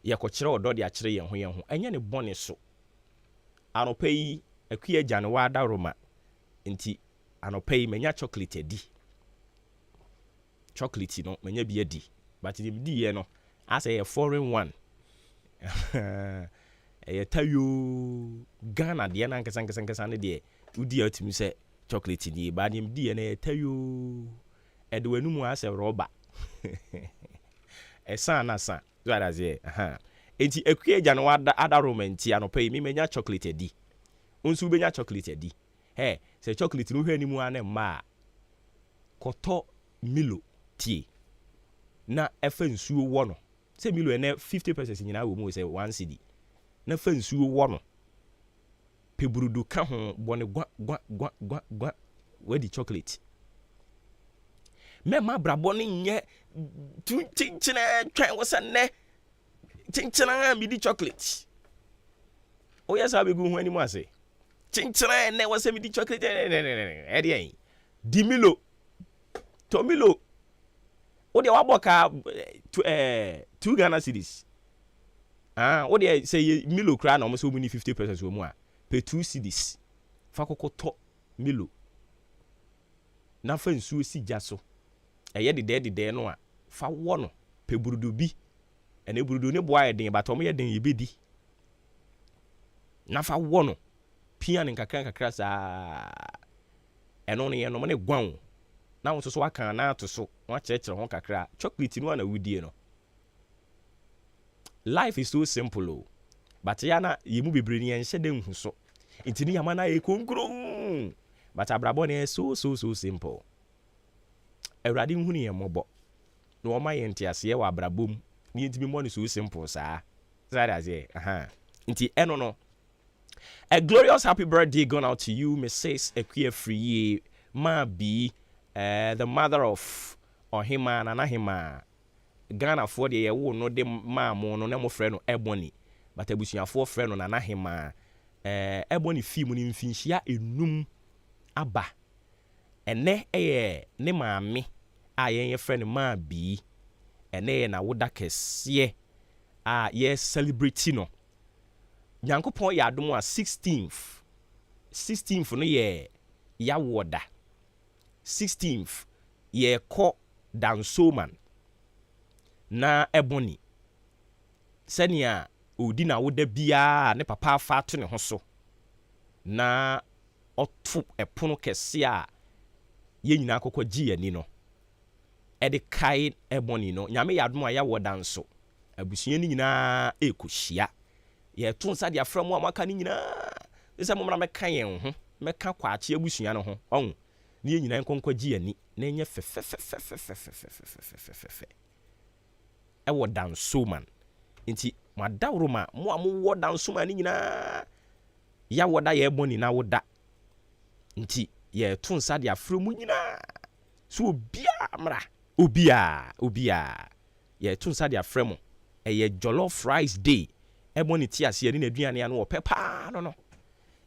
Ye ko kire odo de a kire yen ho. Enye ne bone so. Anopa yi akua gya ne wa da roma. Enti anopa yi menya chocolate edi. Chocolate no menya bi edi. But the di no as a foreign one. Tayo Ghana de na nkesa ne de udi atimi se chocolate ni ba dem di na tayo edwanu mu ase rubber esa na sa so that is enti akua gya no ada romanti anopai mi menya chocolate di onsu benya chocolate di se chocolate no hwani mu ana ma koto Milo tie na efa nsuo wo no se Milo ene 50% nyina wo mu se 1 cedi na fa nsuo wo no peburudu ka ho bone gwa wadi chocolate me ma brabo ne nye tinchina twan wosanne tinchina mi di chocolate o yesa be gu ho ani mu ase tinchina ne wose mi di chocolate e de di Milo to Milo o de waboka 2 Ghana cedis o de say Milo kra na o so mu ni 50% wo mu a pe 2 cedis fa kokoto Milo na fa nsuo si gya so eye de no a fa wo no pe burudu bi ene burudu ne boa yeden ba tom yeden yebedi na fa wo no pia ne kakra sa eno ne ye no ne gwan na wo so aka na to so wa cherechere ho kakra chocolate no na wudie no. Life is so simple but yana yimu bebre ni enhye de nhu so intini yama na e konkro but abrabo ne so simple. Ewrade nhu ne yemobo no o ma ye ntiase ye wa abrabom ni intimi mo ne so simple saa say inti eno no. A glorious happy birthday going out to you, Mrs. Equia Free Mabi, the mother of Ohima and Anahima. Ghana for the wo no de mamo no na mo frɛ no Ebony, but abusuafo frɛ no Anahima. Ebony fi mu ni mfinhia enum aba. Ene ne maame a yen frɛ no Mabi. Ene na woda kɛse a ye celebrate no. Nyankopon ya adom a 16th no ye ya woda 16th ye ko dansoman na Ebony senia odi na woda bia ne papa afa to ne ho so na otu epono kese a ye nyina akokɔ gi ani no e de kai Ebony no nyame ya adom a ya woda nso abusua ni nyina ekohia ye tun sa dia fra mu amaka ni nyina ese mo na meka yen ho meka kwaache abusua no ho on ni nyina nkonkwa gi ani na enye fe e wo danso man nti madawro ma mo am wo danso man ni nyina ya woda ye Ebony na woda nti ye tun sa dia fra mu nyina so obia ye tun sa dia fra mu ye jollof rice day Ebony ti ase ani na aduane ano pepa no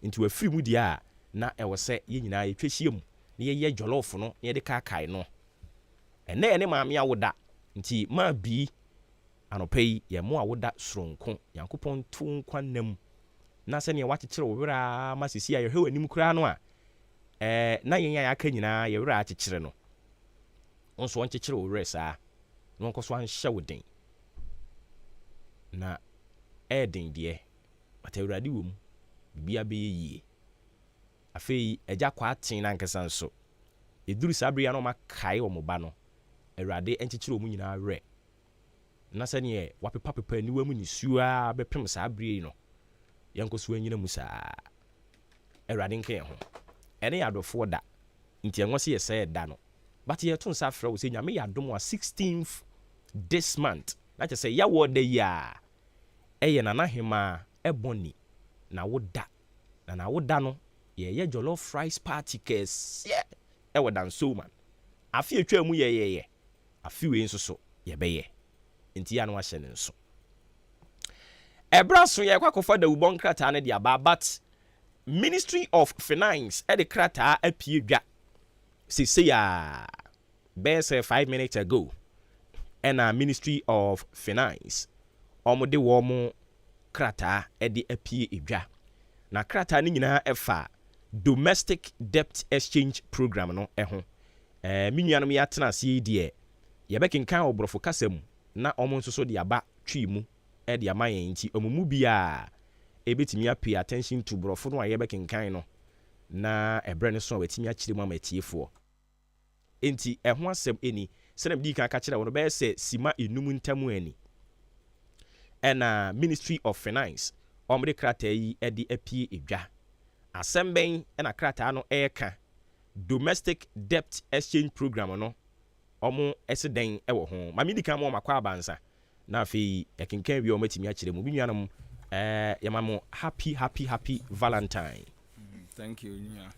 nti wa free mu dia na e wo se ye nyina ye twehie mu na ye jollof no ye de kakai no ene maame awoda nti ma bi anopai ye mo awoda soronko yankopɔn to nkwa nam na sɛ ne wakyekere wo wera ma sisi a yɛhwɛ w'anim kura no a na yɛn a yɛaka nyinaa yɛwera akyekere no nso wɔnkyekere wo wera saa na wɔnkɔ so anhyɛ wo den na den deɛ but awurade wɔ mu bibia bɛyɛ yie afei agya kwa aten na ankasa nso ɛduru saa bere ya no makae wɔ mo ba no awurade nkyekere wɔ mu nyinaa werɛ na sɛneɛ wapepapepa aniwa mu nisuo a bɛpem saa bere yi no yɛnkɔ so anyina mu saa awurade nka yɛn ho ɛne yɛ adɔfoɔ da nti ɛnwɔ sɛ yɛsɛ da no but yɛto nsa frɛ wo sɛ nyame yɛ adom a 16th this month na kyɛ sɛ yɛwɔ da yi a ɛyɛ nanahema ɛbɔne na woda na woda no yɛyɛ jollof rice party kɛseɛ ɛwɔ dansoman afe atwa mu yɛyɛyɛ afe wei nso so yɛbɛyɛ nti ya no ahyɛ ne nso ɛbra so yɛkɔ akɔfa da wubɔ nkrataa no de aba but Ministry of Finance ɛde krataa apie dwa sese ya bɛsɛ 5 minutes ago ɛna Ministry of Finance ɔmo de wɔn krataa ɛde apie dwa na krataa no nyinaa ɛfa domestic debt exchange program no ɛho me nuanom yɛ atena ase deɛ yɛbɛkenkan ɔborɔfo kasa mu na ɔmo nso so de aba twi mu ɛde ama yɛn nti ɔmo mu bia ebetimi pay attention to borɔfo no a yɛbɛkenkan no na ɛbrɛ no so a wɔtimi akyerɛ mu ama tiefoɔ enti ɛho asɛm eni sɛnam di kan ka kyerɛ wɔn bɛyɛ sɛ sima enum ntamu ani ɛna Ministry of Finance ɔmo de krataa yi ɛde apie edwa asɛm bɛn ɛna krataa no ɛɛka domestic debt exchange program no ɔmo ɛsɛ den ɛwɔ ho ma mi di kan mo makɔ abansa na afei ɛkenkan wie ɔmo atimi akyerɛ mu bi nuanom yɛma mo happy Valentine. Thank you, Nya.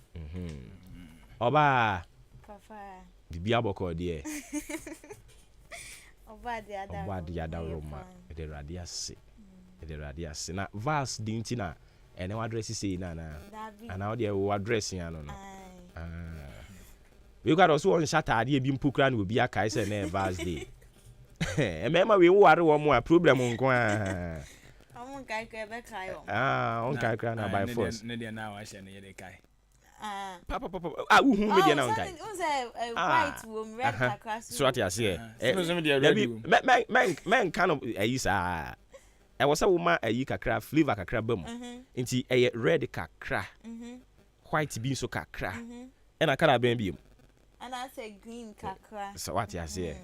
Oba. Papa. Bibi aboko deɛ. Oba de ada Roma. Ede radiase. Na vas dinti na ene wa address sei na na. Ana wo de wo address ya no no. We got also on shata ade bi mpokura na obi akai se na vas day. Emema we wo ware wo mo a problem nko a. On kai na by force. Ne dia na wa hye ne ye kai. Papa. Who me dia na on kai. White room red across. So what you say? Men kind of ayisa. I was a woman ayi kakra flavor kakra bam. Nti eye red kakra. White bean so kakra. And I can't be him. And I say green kakra. So what you say?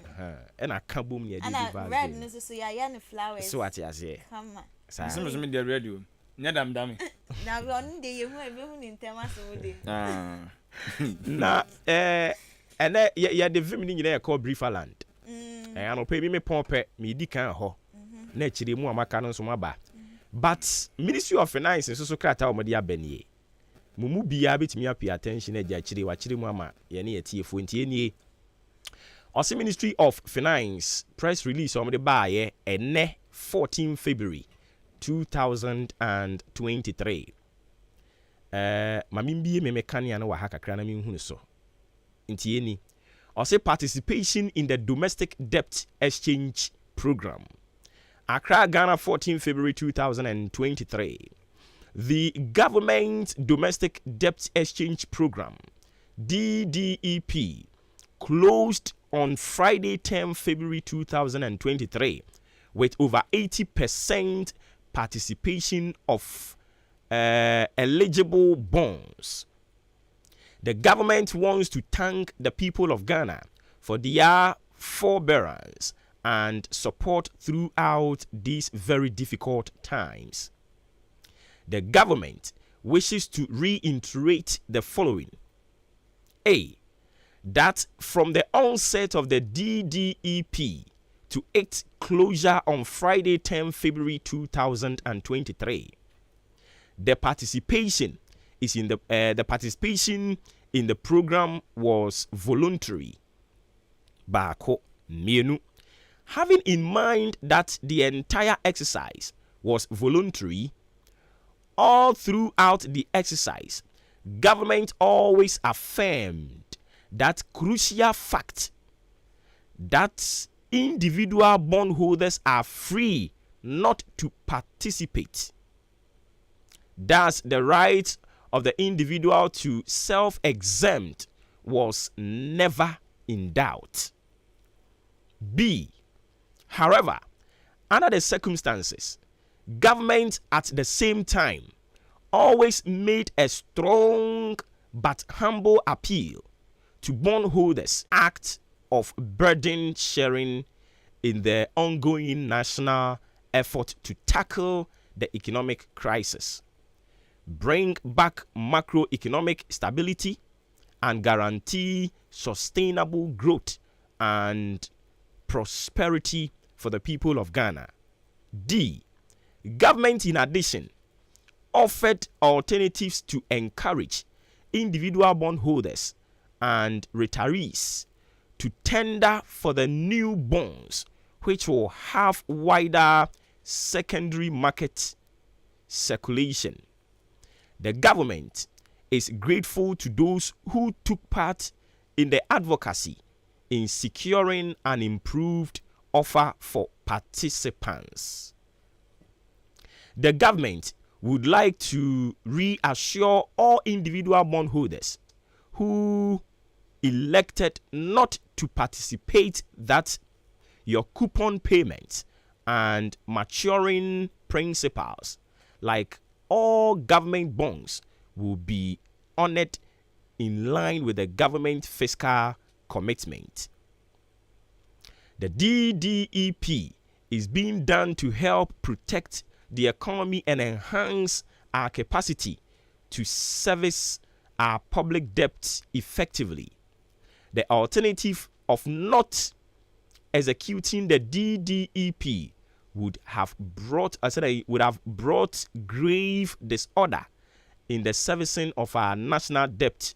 And I can't boom ye. And red no so ya na flowers. So what you say? Come on. Some me dey radio. Nya dam dam. Na we on dey hu e be hu ni ntema so dey. Na ene ya de vim ni nyina e call Brieferland. Ano pe me pompe me di kan ho. Na chire mu amaka no so maba. But Ministry of Finance so krata o mode abanie. Mumu bia betimi pay attention e ja chire wa chire mu ama ye ne yetiefo ntie nie. Ose Ministry of Finance press release o mode ba ye ene 14 February 2023. Mamimbi me mekania na wa hakakra na minhunu so. Ntie ni. Ose participation in the domestic debt exchange program. Accra, Ghana, 14 February 2023. The Government Domestic Debt Exchange Program, DDEP, closed on Friday, 10 February 2023, with over 80% participation of eligible bonds. The government wants to thank the people of Ghana for their forbearance and support throughout these very difficult times. The government wishes to reiterate the following. A. That from the onset of the DDEP to its closure on Friday, 10 February 2023, the participation in the program was voluntary. Bako mienu. Having in mind that the entire exercise was voluntary, all throughout the exercise, government always affirmed that crucial fact that individual bondholders are free not to participate. Thus, the right of the individual to self-exempt was never in doubt. B. However, under the circumstances, government at the same time always made a strong but humble appeal to bondholders' act of burden sharing in the ongoing national effort to tackle the economic crisis, bring back macroeconomic stability, and guarantee sustainable growth and prosperity for the people of Ghana. D. Government, in addition, offered alternatives to encourage individual bondholders and retirees to tender for the new bonds, which will have wider secondary market circulation. The government is grateful to those who took part in the advocacy in securing an improved offer for participants. The government would like to reassure all individual bondholders who elected not to participate that your coupon payments and maturing principals, like all government bonds, will be honored in line with the government fiscal commitment. The DDEP is being done to help protect the economy and enhance our capacity to service our public debt effectively. The alternative of not executing the DDEP would have brought grave disorder in the servicing of our national debt